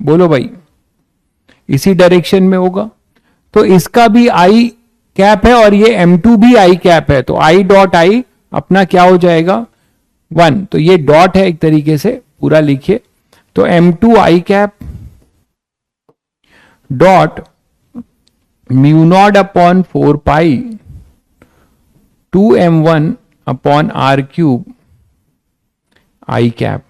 बोलो भाई, इसी डायरेक्शन में होगा। तो इसका भी आई कैप है और ये m2 भी आई कैप है, तो आई डॉट आई अपना क्या हो जाएगा 1। तो ये डॉट है एक तरीके से, पूरा लिखिए। तो m2 i cap dot mu not upon 4 pi 2m1 upon r3 i cap.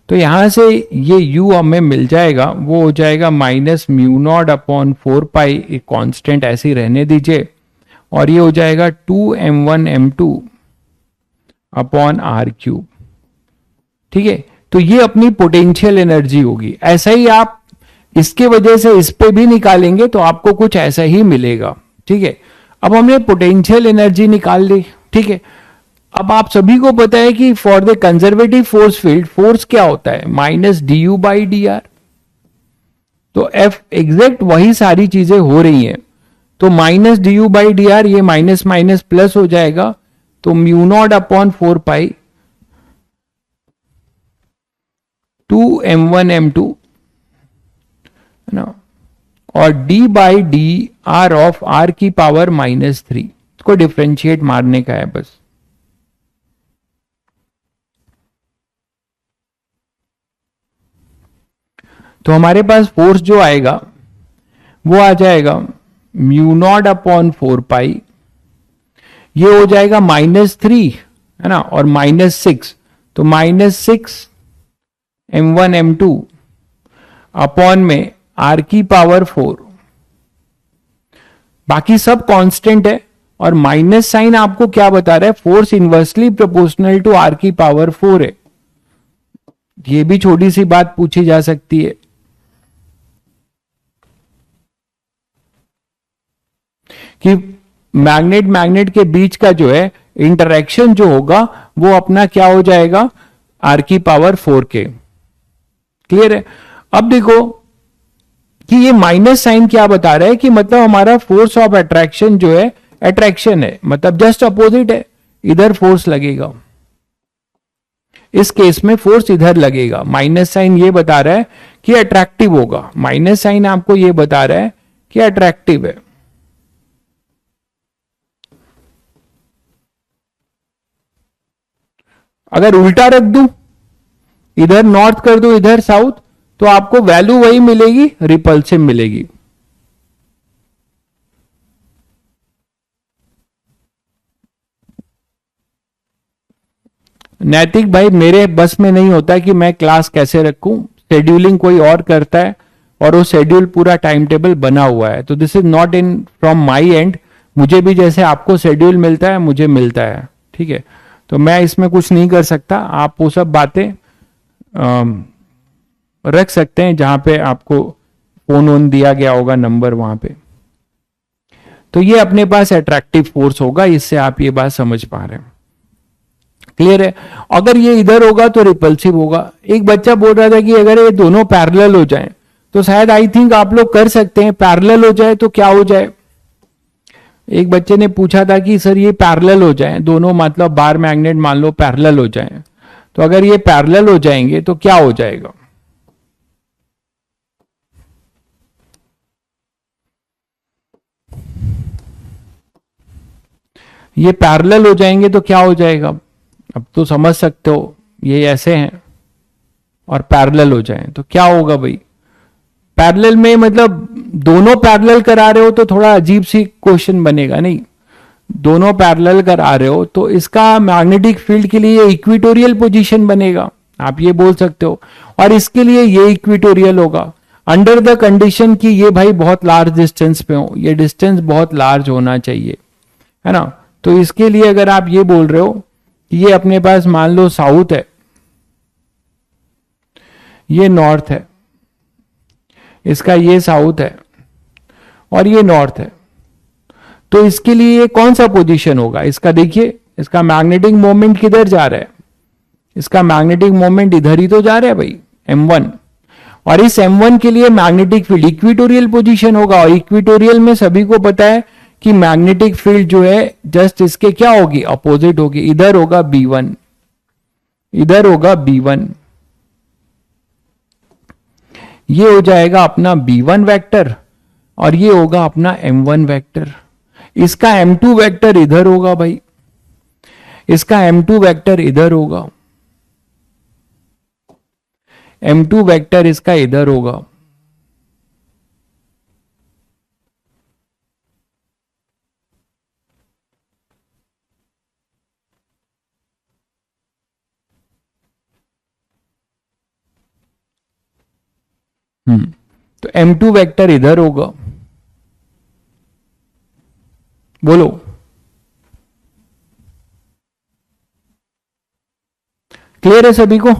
तो यहां से ये u हमें मिल जाएगा, वो हो जाएगा -μ0 अपॉन 4 पाई, एक कांस्टेंट ऐसे ही रहने दीजिए, और ये हो जाएगा 2m1 m2 अपॉन r3। ठीक है, तो ये अपनी पोटेंशियल एनर्जी होगी। ऐसा ही आप इसके वजह से इस पे भी निकालेंगे तो आपको कुछ ऐसा ही मिलेगा। ठीक है, अब हमने पोटेंशियल एनर्जी निकाल ली। ठीक है, अब आप सभी को पता है कि for the conservative force field force क्या होता है, -du/dr। तो F एग्जैक्ट वही सारी चीजें हो रही हैं। तो -du/dr, ये माइनस माइनस प्लस हो जाएगा, तो μ0 अपॉन 4 पाई 2m1 m2 है ना, और d by D R of r की पावर -3, इसको डिफ्रेंशिएट मारने का है बस। तो हमारे पास फोर्स जो आएगा वो आ जाएगा म्यू नॉट अपॉन 4 पाई, ये हो जाएगा -3, है ना, और -6, तो -6 m1 m2 अपॉन में r की पावर 4, बाकी सब कांस्टेंट है, और माइनस साइन आपको क्या बता रहा है, force inversely proportional to r की पावर 4 है। ये भी छोटी सी बात पूछी जा सकती है कि मैग्नेट मैग्नेट के बीच का जो है इंटरेक्शन जो होगा वो अपना क्या हो जाएगा, r की पावर 4 के। क्लियर है? अब देखो कि ये माइनस साइन क्या बता रहा है कि मतलब हमारा फोर्स ऑफ अट्रैक्शन जो है अट्रैक्शन है, मतलब जस्ट अपोजिट है, इधर फोर्स लगेगा, इस केस में फोर्स इधर लगेगा। माइनस साइन ये बता रहा है कि अट्रैक्टिव होगा, माइनस साइन आपको ये बता रहा है कि अट्रैक्टिव है। अगर उल्टा रख दूं, इधर नॉर्थ कर दूं इधर साउथ, तो आपको वैल्यू वही मिलेगी, रिपल्सिव मिलेगी। नैतिक भाई मेरे बस में नहीं होता कि मैं क्लास कैसे रखूं, शेड्यूलिंग कोई और करता है और वो शेड्यूल पूरा टाइम टेबल बना हुआ है, तो this is not in from my and. मुझे भी जैसे आपको शेड्यूल मिलता है मुझे मिलता है, ठीक है, तो मैं इसमें कुछ नहीं कर सकता। आप वो सब बातें रख सकते हैं जहां पे आपको फोन ऑन दिया गया होगा नंबर वहां पे। तो ये अपने पास अट्रैक्टिव फोर्स होगा, इससे आप ये बात समझ पा रहे हैं। क्लियर है? अगर ये इधर होगा तो रिपल्सिव होगा। एक बच्चा बोल रहा था कि अगर ये दोनों पैरेलल हो जाएं, तो शायद आई थिंक आप लोग कर सकते हैं, पैरेलल हो जाए तो क्या हो जाए। एक बच्चे ने पूछा था कि सर ये पैरेलल हो जाए, दोनों मतलब बार मैग्नेट मान लो पैरेलल हो जाए, तो अगर ये पैरेलल हो जाएंगे तो क्या हो जाएगा। ये पैरेलल हो जाएंगे तो क्या हो जाएगा, अब तो समझ सकते हो, ये ऐसे हैं और पैरेलल हो जाएं तो क्या होगा भाई। पैरेलल में मतलब दोनों पैरेलल करा रहे हो तो थोड़ा अजीब सी क्वेश्चन बनेगा, नहीं, दोनों पैरेलल करा रहे हो तो इसका मैग्नेटिक फील्ड के लिए इक्विटोरियल पोजीशन बनेगा, आप ये बोल सकते हो, और इसके लिए ये इक्विटोरियल होगा अंडर द कंडीशन कि ये भाई बहुत लार्ज डिस्टेंस पे हो, ये डिस्टेंस बहुत लार्ज होना चाहिए, है ना। तो इसके लिए अगर आप ये बोल रहे हो कि ये अपने पास मान लो साउथ है, ये नॉर्थ है, इसका ये साउथ है और ये नॉर्थ है, तो इसके लिए ये कौन सा पोजीशन होगा, इसका देखिए, इसका मैग्नेटिक मोमेंट किधर जा रहा है, इसका मैग्नेटिक मोमेंट इधर ही तो जा रहा है भाई, m1, और इस m1 के लिए मैग्नेटिक फील्ड इक्विटोरियल पोजीशन होगा, और इक्विटोरियल में सभी को पता है कि मैग्नेटिक फील्ड जो है जस्ट इसके क्या होगी, अपोजिट होगी, इधर होगा B1, इधर होगा B1, ये हो जाएगा अपना B1 वेक्टर और ये होगा अपना M1 वेक्टर। इसका M2 वेक्टर इधर होगा भाई, इसका M2 वेक्टर इधर होगा, M2 वेक्टर इसका इधर होगा। तो M2 वेक्टर इधर होगा, बोलो क्लियर है सभी को।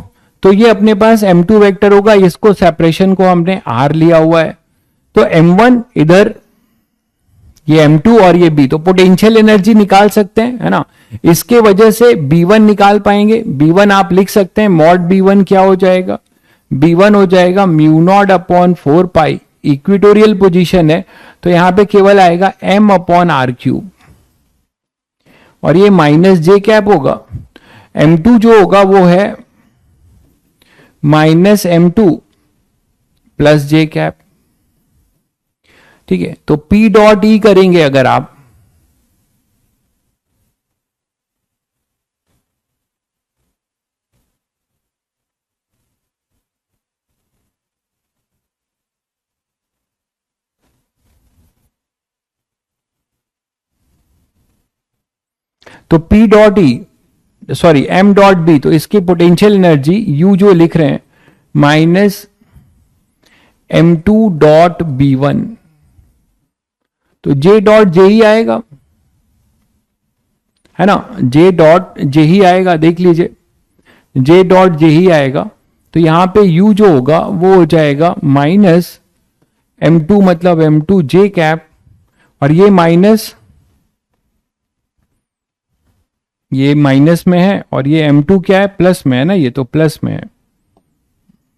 तो ये अपने पास M2 वेक्टर होगा, इसको सेपरेशन को हमने R लिया हुआ है, तो M1 इधर, ये M2 और ये B, तो पोटेंशियल एनर्जी निकाल सकते हैं, है ना, इसके वजह से B1 निकाल पाएंगे। B1 आप लिख सकते हैं, मॉड B1 क्या हो जाएगा, B1 हो जाएगा म्यू नॉट अपॉन 4 पाई, इक्विटोरियल पोजीशन है तो यहां पे केवल आएगा m अपॉन आर क्यूब, और ये माइनस जे कैप होगा। M2 जो होगा वो है माइनस M2 प्लस जे कैप, ठीक है, तो P डॉट ई करेंगे अगर आप, तो P dot E, sorry M dot B, तो इसकी पोटेंशियल एनर्जी U जो लिख रहे हैं माइनस M2.B1, तो J डॉट जे ही आएगा, है ना, J डॉट जे ही आएगा, देख लीजिए J डॉट जे ही आएगा। तो यहां पे U जो होगा वो हो जाएगा माइनस M2 मतलब M2 J कैप, और ये माइनस, ये माइनस में है और ये M2 क्या है, प्लस में है ना, ये तो प्लस में है,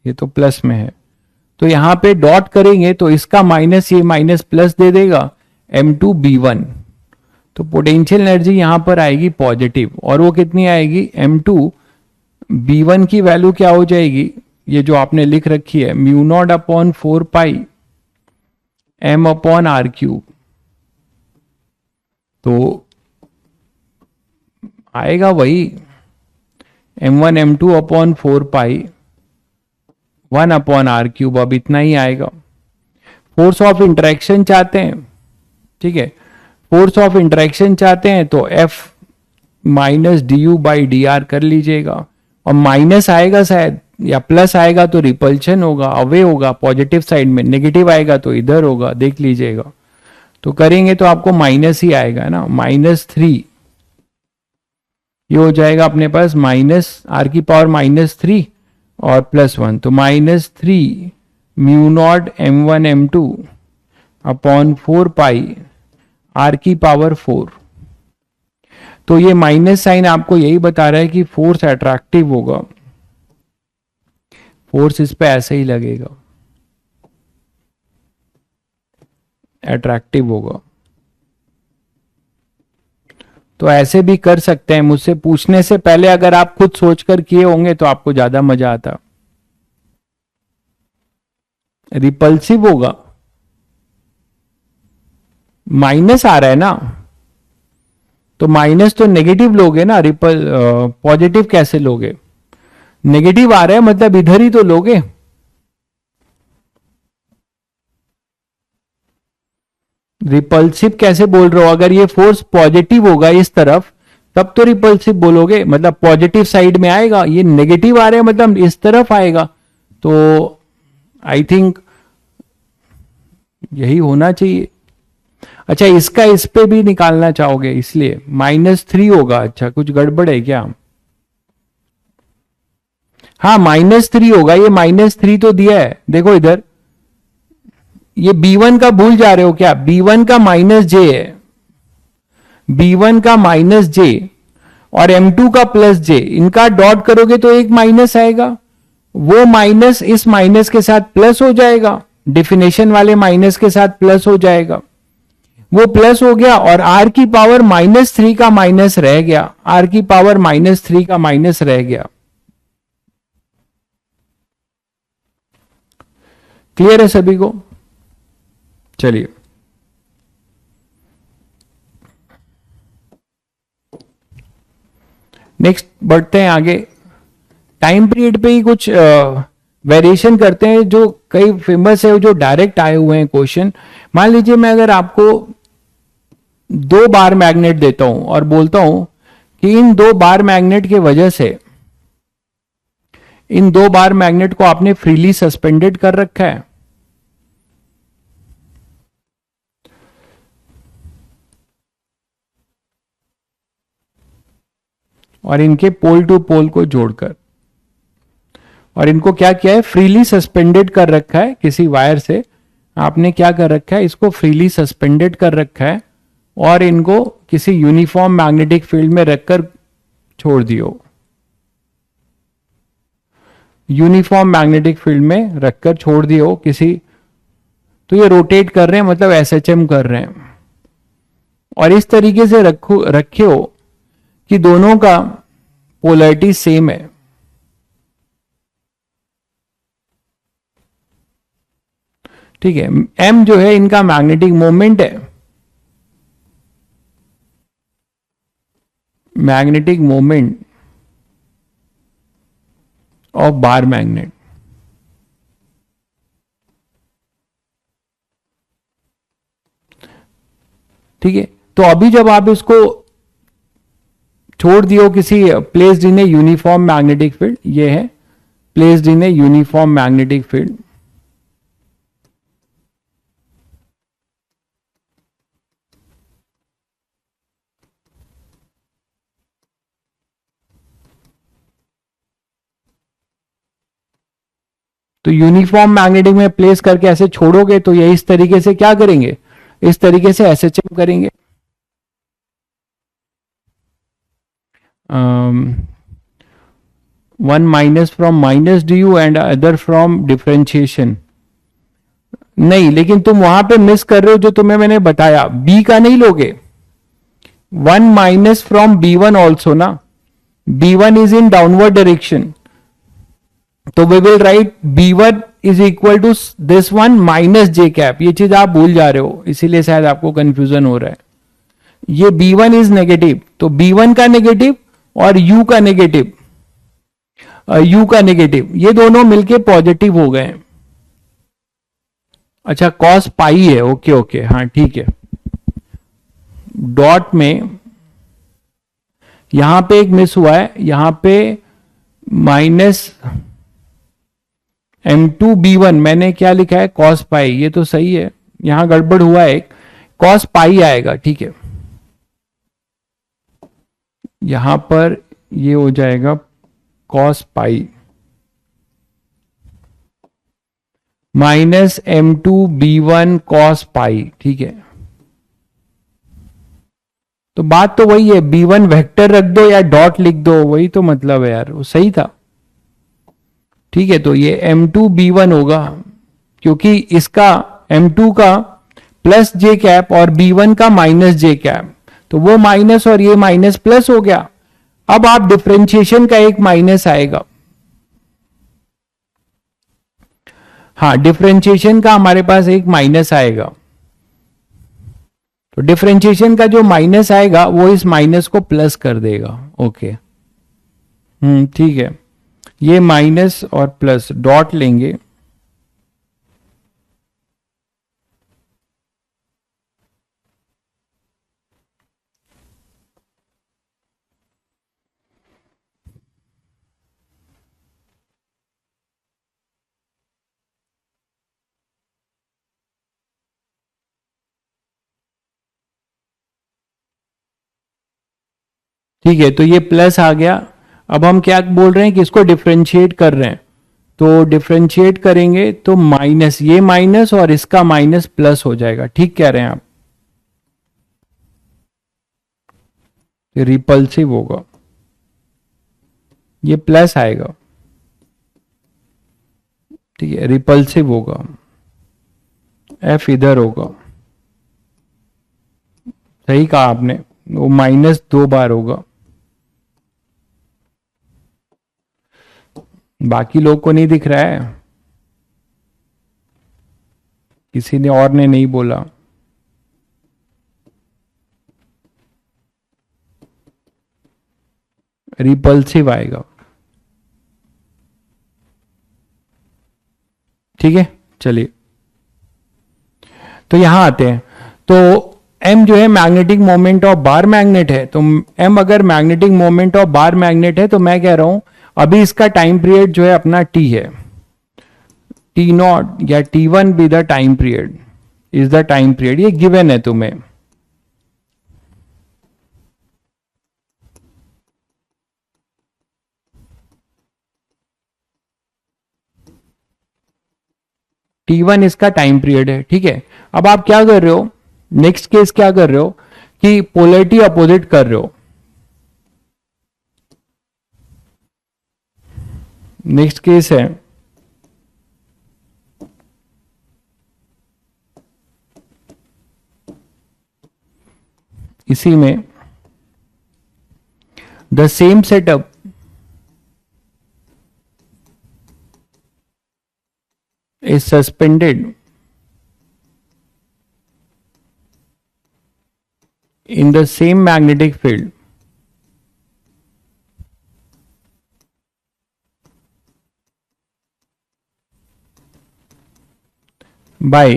ये तो प्लस में है। तो यहां पे डॉट करेंगे तो इसका माइनस ये माइनस प्लस दे देगा M2B1, तो पोटेंशियल एनर्जी यहां पर आएगी पॉजिटिव, और वो कितनी आएगी, M2B1 की वैल्यू क्या हो जाएगी, ये जो आपने लिख रखी है mu not upon 4 pi M upon R cube, तो आएगा वही M1 M2 upon 4 pi 1 upon R cube, अब इतना ही आएगा। फोर्स ऑफ इंटरेक्शन चाहते हैं, ठीक है, फोर्स ऑफ इंटरेक्शन चाहते हैं तो F minus D you by D R कर लीजिएगा, और माइनस आएगा शायद या प्लस आएगा तो रिपल्शन होगा, अवे होगा पॉजिटिव साइड में, नेगेटिव आएगा तो इधर होगा, देख लीजिएगा। तो करेंगे तो आपको माइनस ही आएगा ना, -3, ये हो जाएगा अपने पास माइनस आर की पावर -3 और +1, तो -3 mu naught M1 M2 upon 4 pi R की पावर 4। तो ये माइनस साइन आपको यही बता रहा है कि फोर्स अट्रैक्टिव होगा, फोर्स इस पे ऐसे ही लगेगा, अट्रैक्टिव होगा। तो ऐसे भी कर सकते हैं, मुझसे पूछने से पहले अगर आप खुद सोचकर किए होंगे तो आपको ज्यादा मजा आता। रिपल्सिव होगा, माइनस आ रहा है ना, तो माइनस तो नेगेटिव लोगे ना, पॉजिटिव कैसे लोगे, नेगेटिव आ रहा है मतलब इधर ही तो लोगे। रिपल्सिव कैसे बोल रहे हो, अगर ये फोर्स पॉजिटिव होगा इस तरफ तब तो रिपल्सिव बोलोगे, मतलब पॉजिटिव साइड में आएगा, ये नेगेटिव आ रहा है मतलब इस तरफ आएगा, तो आई थिंक यही होना चाहिए। अच्छा, इसका इस पे भी निकालना चाहोगे इसलिए -3 होगा, अच्छा कुछ गड़बड़ है क्या, हाँ -3 होगा, ये -3 तो दिया है, देखो इधर, ये B1 का भूल जा रहे हो क्या, B1 का -j है, B1 का -j और M2 का +j, इनका डॉट करोगे तो एक माइनस आएगा, वो माइनस इस माइनस के साथ प्लस हो जाएगा, डिफिनेशन वाले माइनस के साथ प्लस हो जाएगा, वो प्लस हो गया, और r की पावर -3 का माइनस रह गया, r की पावर -3 का माइनस रह गया। क्लियर है सभी को, चलिए नेक्स्ट बढ़ते हैं आगे। टाइम पीरियड पे ही कुछ वेरिएशन करते हैं जो कई फेमस है, जो डायरेक्ट आए हुए हैं क्वेश्चन। मान लीजिए मैं अगर आपको 2 बार मैग्नेट देता हूं और बोलता हूं कि इन 2 बार मैग्नेट के वजह से, इन 2 बार मैग्नेट को आपने फ्रीली सस्पेंडेड कर रखा है, और इनके पोल टू पोल को जोड़कर, और इनको क्या किया है, फ्रीली सस्पेंडेड कर रखा है किसी वायर से, आपने क्या कर रखा है, इसको फ्रीली सस्पेंडेड कर रखा है और इनको किसी यूनिफॉर्म मैग्नेटिक फील्ड में रखकर छोड़ दियो, यूनिफॉर्म मैग्नेटिक फील्ड में रखकर छोड़ दियो किसी, तो ये रोटेट कर रहे हैं मतलब SHM कर रहे हैं, और इस तरीके से रखे हो कि दोनों का पोलैरिटी सेम है, ठीक है, m जो है इनका मैग्नेटिक मोमेंट है, magnetic moment of bar magnet. ठीक है, तो अभी जब आप इसको छोड़ दियो किसी placed in a uniform magnetic field, ये है placed in a uniform magnetic field, तो यूनिफॉर्म मैग्नेटिक में प्लेस करके ऐसे छोड़ोगे तो ये इस तरीके से क्या करेंगे, इस तरीके से एसएचएम करेंगे। One minus from minus D you and other from differentiation. नहीं, लेकिन तुम वहां पे मिस कर रहे हो जो तुम्हें मैंने बताया, बी का नहीं लोगे, one minus from B one also ना, B one is in downward direction, तो we will write B one is equal to this one minus j cap. ये चीज आप भूल जा रहे हो, इसीलिए शायद आपको कंफ्यूजन हो रहा है। ये बी वन इज नेगेटिव, तो बी वन का नेगेटिव और यू का नेगेटिव, यू का नेगेटिव, ये दोनों मिलके पॉजिटिव हो गए। अच्छा, कॉस पाई है, ओके ओके, हाँ ठीक है। डॉट में यहां पे एक मिस हुआ है, यहां पे माइनस M2B1 मैंने क्या लिखा है, कॉस पाई, ये तो सही है, यहां गड़बड़ हुआ है, एक कॉस पाई आएगा, ठीक है। यहां पर ये हो जाएगा cos pi minus M2B1 cos pi, ठीक है। तो बात तो वही है, B1 वेक्टर रख दो या डॉट लिख दो, वही तो मतलब है यार, वो सही था। ठीक है, तो ये M2B1 होगा, क्योंकि इसका M2 का प्लस जे कैप और B1 का माइनस जे कैप, तो वो माइनस और ये माइनस प्लस हो गया। अब आप डिफरेंशिएशन का एक माइनस आएगा, हाँ डिफरेंशिएशन का हमारे पास एक माइनस आएगा, तो डिफरेंशिएशन का जो माइनस आएगा वो इस माइनस को प्लस कर देगा, ओके। ठीक है, ये माइनस और प्लस डॉट लेंगे, ठीक है, तो ये प्लस आ गया। अब हम क्या बोल रहे हैं कि इसको डिफरेंशिएट कर रहे हैं, तो डिफरेंशिएट करेंगे तो माइनस, ये माइनस और इसका माइनस प्लस हो जाएगा, ठीक कह रहे हैं आप, रिपल्सिव होगा, ये प्लस आएगा, ठीक है, रिपल्सिव होगा, एफ इधर होगा, सही कहा आपने, वो माइनस 2 बार होगा। बाकी लोग को नहीं दिख रहा है, किसी ने और ने नहीं बोला, रिपल्सिव आएगा, ठीक है। चलिए, तो यहां आते हैं, तो m जो है magnetic moment of bar magnet है, तो m अगर magnetic moment of bar magnet है, तो मैं कह रहा हूं अभी इसका टाइम पीरियड जो है अपना t है, T0 या T1 be the time period, is the time period, ये गिवन है तुम्हें। T1 इसका टाइम पीरियड है, ठीक है। अब आप क्या कर रहे हो, नेक्स्ट केस क्या कर रहे हो कि पोलैरिटी अपोजिट कर रहे हो। नेक्स्ट केस है इसी में the same setup is suspended in the same magnetic field by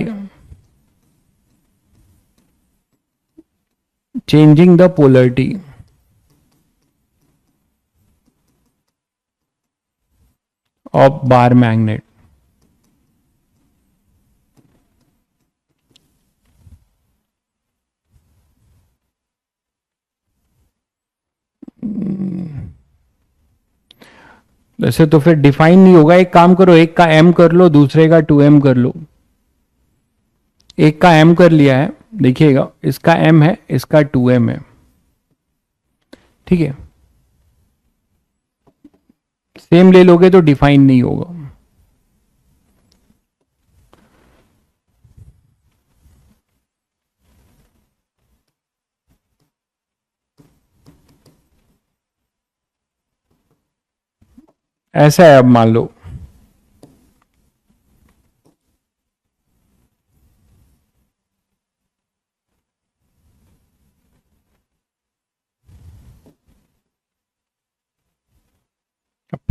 changing the polarity of bar magnet. वैसे तो फिर डिफाइन नहीं होगा। एक काम करो, एक का m कर लो, दूसरे का 2m कर लो। एक का m कर लिया है, देखिएगा इसका m है, इसका 2m है, ठीक है। सेम ले लोगे तो डिफाइन नहीं होगा। ऐसा है, अब मान लो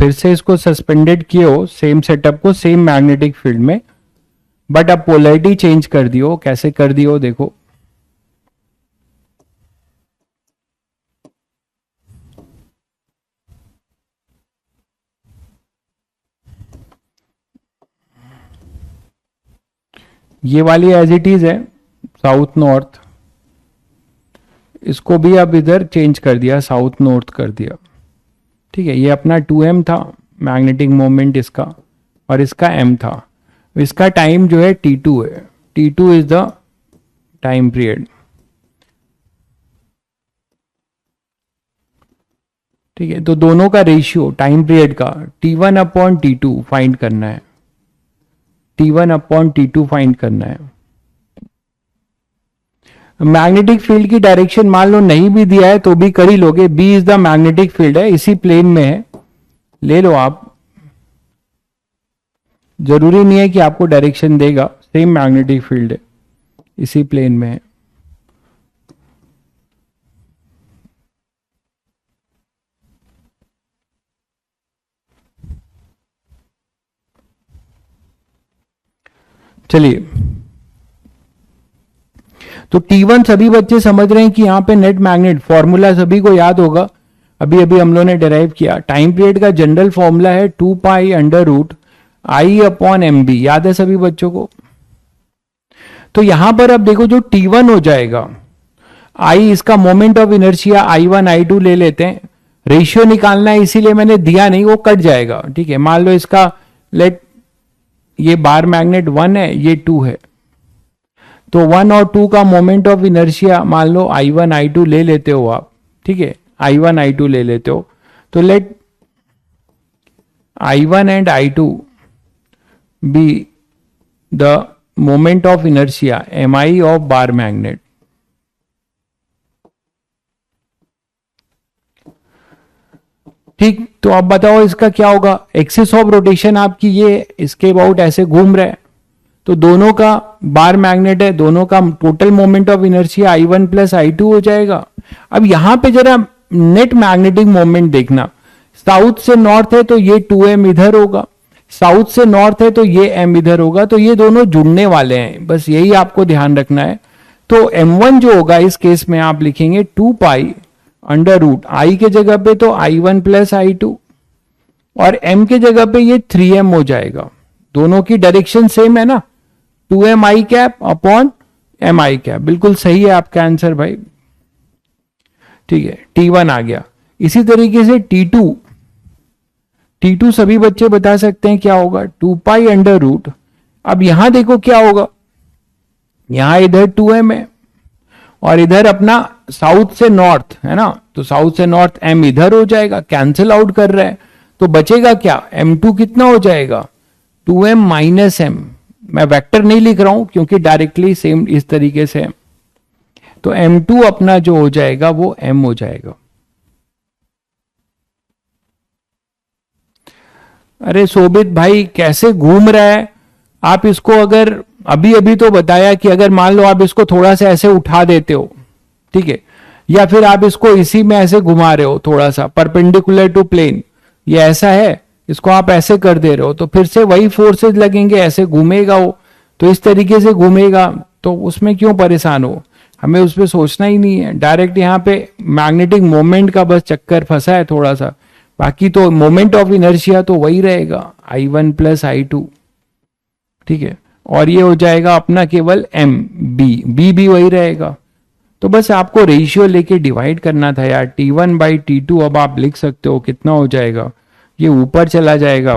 फिर से इसको सस्पेंडेड किए हो, सेम सेटअप को सेम मैग्नेटिक फील्ड में, बट अब पोलैरिटी चेंज कर दियो। कैसे कर दियो देखो, ये वाली एज इट इज है साउथ नॉर्थ, इसको भी अब इधर चेंज कर दिया, साउथ नॉर्थ कर दिया, ठीक है। ये अपना 2m था मैग्नेटिक मोमेंट इसका, और इसका m था। इसका टाइम जो है t2 है, t2 is the time period, ठीक है। तो दोनों का रेशियो टाइम पीरियड का t1 अपॉन t2 फाइंड करना है, t1 अपॉन t2 फाइंड करना है। मैग्नेटिक फील्ड की डायरेक्शन मान लो नहीं भी दिया है तो भी कर ही लोगे। B is the magnetic field है, इसी प्लेन में है, ले लो आप। जरूरी नहीं है कि आपको डायरेक्शन देगा, सेम मैग्नेटिक फील्ड है, इसी प्लेन में है। चलिए, तो T1 सभी बच्चे समझ रहे हैं कि यहां पे नेट मैग्नेट फॉर्मूला सभी को याद होगा, अभी अभी हम लोगों ने डिराइव किया। टाइम पीरियड का जनरल फॉर्मूला है 2 pi under root I upon M B, याद है सभी बच्चों को। तो यहां पर अब देखो जो T1 हो जाएगा, आई इसका moment of inertia I1 I2 ले लेते हैं, रेशियो निकालना है इसीलिए मैंने दिया नहीं, वो कट जाएगा, ठीक है। मान लो इसका लेट ये बार मैग्नेट 1 है, ये 2 है, तो 1 और 2 का मोमेंट ऑफ इनर्शिया मान लो I1 I2 ले लेते हो आप, ठीक है, I1 I2 ले लेते हो। तो let I1 and I2 be the moment of inertia mi of bar magnet. ठीक, तो अब बताओ इसका क्या होगा। एक्सिस ऑफ रोटेशन आपकी ये इसके अबाउट ऐसे घूम रहा है, तो दोनों का बार मैग्नेट है, दोनों का total moment of inertia I1 plus I2 हो जाएगा। अब यहां पे जरा नेट मैग्नेटिक मोमेंट देखना, साउथ से नॉर्थ है तो ये 2m इधर होगा, साउथ से नॉर्थ है तो ये m इधर होगा, तो ये दोनों जुड़ने वाले हैं, बस यही आपको ध्यान रखना है। तो m1 जो होगा इस केस में आप लिखेंगे 2 पाई अंडर रूट आई के जगह पे तो I1 प्लस I2, और m के जगह पे ये 3m हो जाएगा। दोनों की डायरेक्शन सेम है ना, 2m आई कैप अपॉन m आई कैप, बिल्कुल सही है आपका आंसर भाई, ठीक है। T1 आ गया। इसी तरीके से T2 सभी बच्चे बता सकते हैं क्या होगा, 2 पाई अंडर रूट। अब यहां देखो क्या होगा, यहां इधर 2m है और इधर अपना साउथ से नॉर्थ है ना, तो साउथ से नॉर्थ m इधर हो जाएगा, कैंसिल आउट कर रहा है, तो बचेगा क्या, m2 कितना हो जाएगा, 2m माइनस m। मैं वेक्टर नहीं लिख रहा हूं क्योंकि डायरेक्टली सेम इस तरीके से है, तो m2 अपना जो हो जाएगा वो m हो जाएगा। अरे शोभित भाई कैसे घूम रहा है, आप इसको अगर अभी अभी तो बताया कि अगर मान लो आप इसको थोड़ा सा ऐसे उठा देते हो, ठीक है, या फिर आप इसको इसी में ऐसे घुमा रहे हो थोड़ा सा परपेंडिकुलर टू प्लेन, ये ऐसा है, इसको आप ऐसे कर दे रहे हो तो फिर से वही फोर्सेज लगेंगे, ऐसे घूमेगा वो, तो इस तरीके से घूमेगा, तो उसमें क्यों परेशान हो। हमें उस पर सोचना ही नहीं है, डायरेक्ट यहाँ पे मैग्नेटिक मोमेंट का बस चक्कर फंसा है थोड़ा सा, बाकी तो मोमेंट ऑफ इनर्शिया तो वही रहेगा I1 + I2, ठीक है। और ये हो जाएगा अपना केवल m, बी भी वही रहेगा। तो बस आपको रेशियो लेके डिवाइड करना था यार, T1/T2 अब आप लिख सकते हो कितना हो जाएगा, ये ऊपर चला जाएगा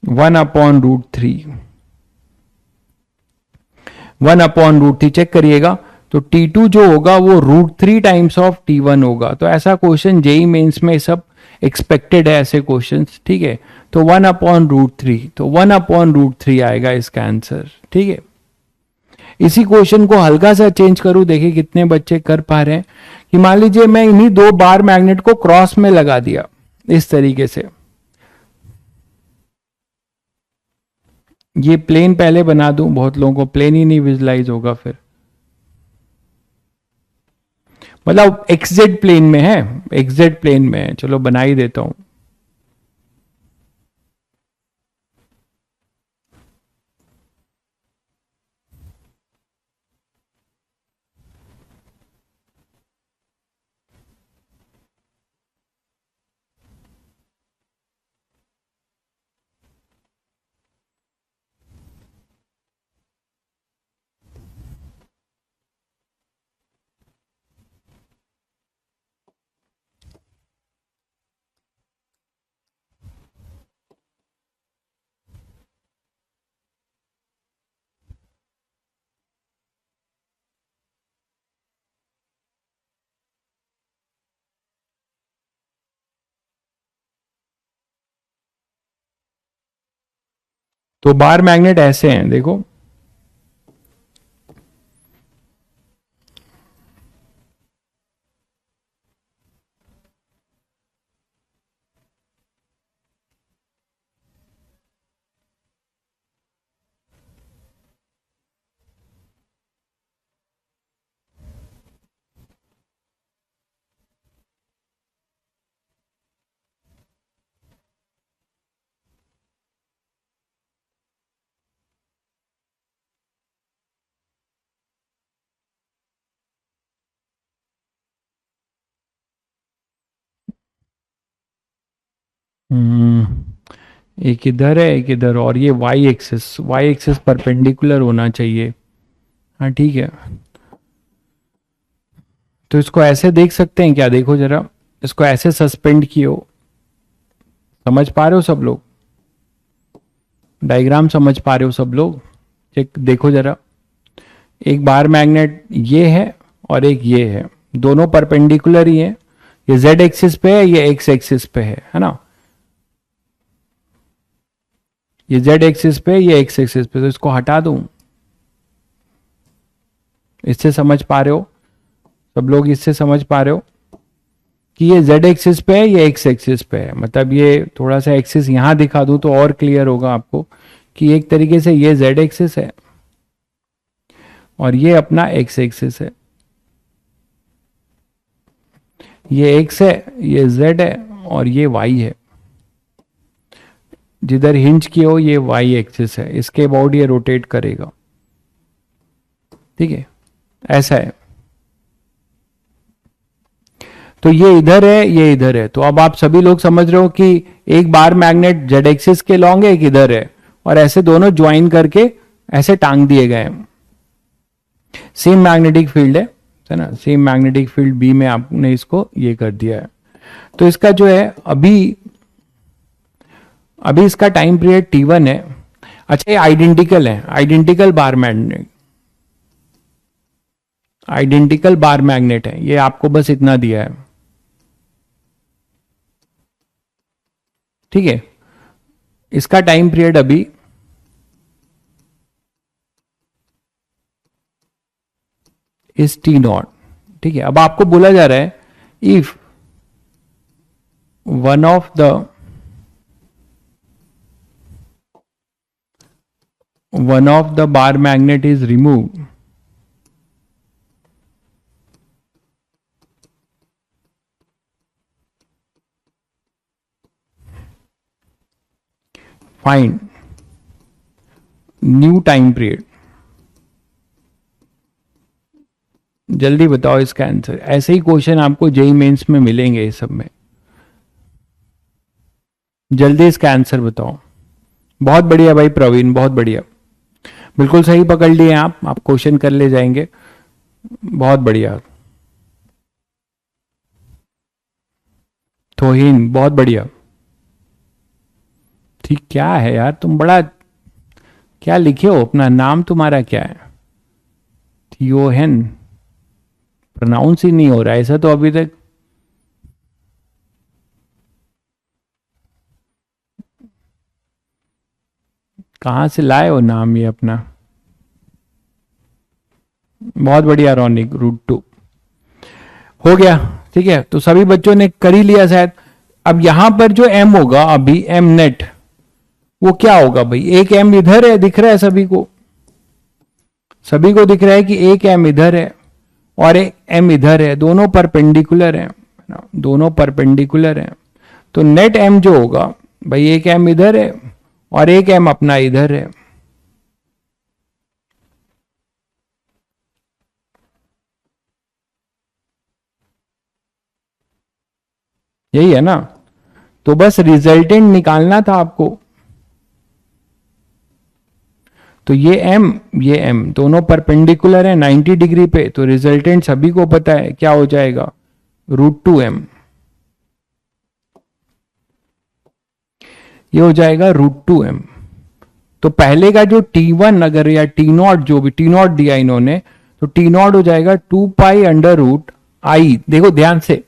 1/√3, 1/√3 चेक करिएगा। तो T2 जो होगा वो √3 टाइम्स ऑफ T1 होगा। तो ऐसा क्वेश्चन जेई मेंस में सब एक्सपेक्टेड है ऐसे क्वेश्चंस, ठीक है। तो 1/√3, तो 1/√3 आएगा इसका आंसर, ठीक है। इसी क्वेश्चन को हल्का सा चेंज करूं, देखिए कितने बच्चे कर पा रहे हैं, कि मान लीजिए मैं इन्हीं दो बार मैग्नेट को क्रॉस में लगा दिया इस तरीके से, ये प्लेन पहले बना दूं, बहुत लोगों को प्लेन ही नहीं विजुलाइज होगा फिर, मतलब एक्सजेड प्लेन में है, एक्सजेड प्लेन में है, चलो बना ही देता हूं। तो बार मैग्नेट ऐसे हैं देखो, एक इधर है एक इधर, और ये वाई एक्सिस परपेंडिकुलर होना चाहिए, हाँ ठीक है। तो इसको ऐसे देख सकते हैं क्या, देखो जरा, इसको ऐसे सस्पेंड किए हो, समझ पा रहे हो सब लोग, डायग्राम समझ पा रहे हो सब लोग, चेक देखो जरा, एक बार मैग्नेट ये है और एक ये है, दोनों परपेंडिकुलर ही है, ये जेड एक्सिस पे है, ये एक्स एक्सिस पे है ना, ये जेड एक्सिस पे, ये एक्स एक्सिस पे, तो इसको हटा दूं, इससे समझ पा रहे हो सब लोग, इससे समझ पा रहे हो कि ये जेड एक्सिस पे है, ये एक्स एक्सिस पे है, मतलब ये थोड़ा सा एक्सिस यहां दिखा दूं तो और क्लियर होगा आपको, कि एक तरीके से ये जेड एक्सिस है और ये अपना एक्स एक्सिस है, ये एक्स है, ये जेड है और ये वाई है, जिधर हिंज की हो ये वाई एक्सिस है, इसके अबाउट ये रोटेट करेगा, ठीक है, ऐसा है। तो ये इधर है ये इधर है, तो अब आप सभी लोग समझ रहे हो कि एक बार मैग्नेट जेड एक्सिस के लॉन्ग है, एक इधर है, और ऐसे दोनों ज्वाइन करके ऐसे टांग दिए गए हैं, सेम मैग्नेटिक फील्ड है ना, सेम मैग्नेटिक फील्ड बी में आपने इसको ये कर दिया है। तो इसका जो है अभी अभी इसका टाइम पीरियड T1 है। अच्छा ये आइडेंटिकल है, आइडेंटिकल बार मैग्नेट, आइडेंटिकल बार मैग्नेट है, ये आपको बस इतना दिया है, ठीक है। इसका टाइम पीरियड अभी इज T0, ठीक है। अब आपको बोला जा रहा है if one of the bar magnet is removed find new time period. जल्दी बताओ इसका आंसर। ऐसे ही क्वेश्चन आपको जेई मेंस में मिलेंगे इस सब में। जल्दी इसका आंसर बताओ। बहुत बढ़िया भाई प्रवीण, बहुत बढ़िया, बिल्कुल सही पकड़ लिए आप क्वेश्चन कर ले जाएंगे। बहुत बढ़िया। तोहीन, बहुत बढ़िया। ठीक, क्या है यार तुम बड़ा, क्या लिखे हो, अपना नाम तुम्हारा क्या है? थियोहेन, प्रोनाउंस ही नहीं हो रहा ऐसा तो अभी तक। कहां से लाए हो नाम ये अपना? बहुत बढ़िया रोनिक, रूट 2 हो गया। ठीक है, तो सभी बच्चों ने कर ही लिया शायद। अब यहां पर जो एम होगा अभी, एम नेट, वो क्या होगा भाई? एक एम इधर है, दिख रहा है सभी को, सभी को दिख रहा है कि एक एम इधर है और एक एम इधर है, दोनों परपेंडिकुलर हैं, दोनों परपेंडिकुलर हैं। तो नेट एम जो होगा भाई, एक एम इधर है और एक एम अपना इधर है। यही है ना? तो बस रिजल्टेंट निकालना था आपको। तो ये एम दोनों परपेंडिकुलर है 90 डिग्री पे, तो रिजल्टेंट सभी को पता है क्या हो जाएगा, √2m। ये हो जाएगा √2m। तो पहले का जो T1 अगर या T0 जो भी T0 दिया इन्होंने, तो T0 हो जाएगा 2π√i। देखो ध्यान से,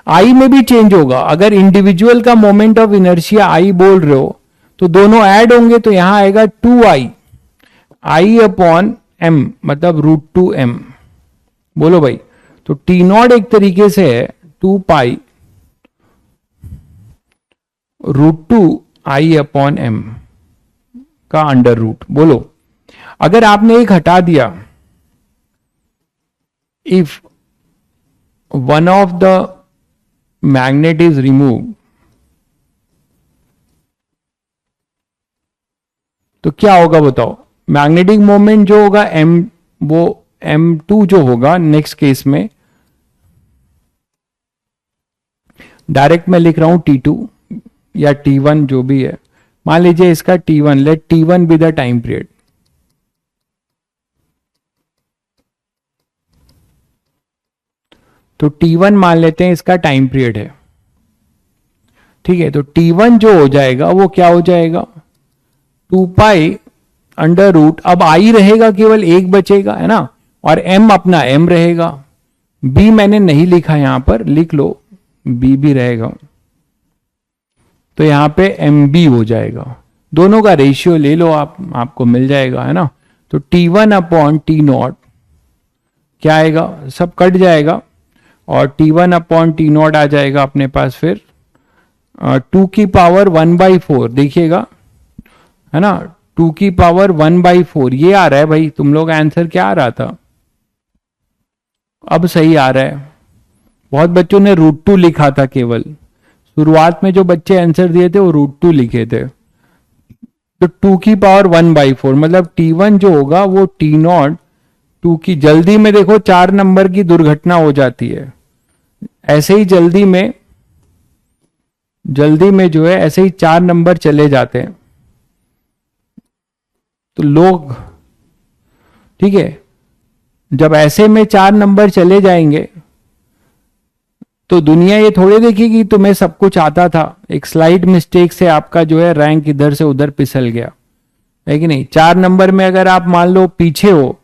आई में भी चेंज होगा। अगर इंडिविजुअल का मोमेंट ऑफ इनर्शिया आई बोल रहे हो तो दोनों ऐड होंगे, तो यहां आएगा 2i, i/m मतलब √2m। बोलो भाई, तो T0 एक तरीके से है 2π√2i/m का अंडर रूट। बोलो, अगर आपने एक हटा दिया, if one of the magnet is remove, तो क्या होगा बताओ? मैग्नेटिक मोमेंट जो होगा m, वो m2 जो होगा नेक्स्ट केस में, डायरेक्ट मैं लिख रहा हूं T2 या T1 जो भी है, मान लीजिए इसका T1, let T1 be the time period. तो T1 मान लेते हैं इसका टाइम पीरियड है। ठीक है, तो T1 जो हो जाएगा वो क्या हो जाएगा, 2π√, अब आई रहेगा, केवल एक बचेगा है ना, और m अपना m रहेगा। b मैंने नहीं लिखा यहां पर, लिख लो, b भी रहेगा। तो यहां पे mb हो जाएगा। दोनों का रेशियो ले लो आप, आपको मिल जाएगा है ना। तो T1/T0 क्या आएगा, सब कट जाएगा और T1/T0 आ जाएगा अपने पास फिर 2⁴ देखिएगा है ना, 2⁴ ये आ रहा है भाई। तुम लोग आंसर क्या आ रहा था? अब सही आ रहा है। बहुत बच्चों ने √2 लिखा था, केवल शुरुआत में जो बच्चे आंसर दिए थे वो √2 लिखे थे। तो 2⁴ मतलब T1 जो होगा वो T0 2 की, जल्दी में देखो 4 नंबर की दुर्घटना हो जाती है। ऐसे ही जल्दी में जो है ऐसे ही 4 नंबर चले जाते हैं तो लोग, ठीक है, जब ऐसे में 4 नंबर चले जाएंगे तो दुनिया ये थोड़े देखेगी तुम्हें सब कुछ आता था, एक स्लाइड मिस्टेक से आपका जो है रैंक इधर से उधर फिसल गया, है कि नहीं। 4 नंबर में अगर आप मान लो पीछे हो,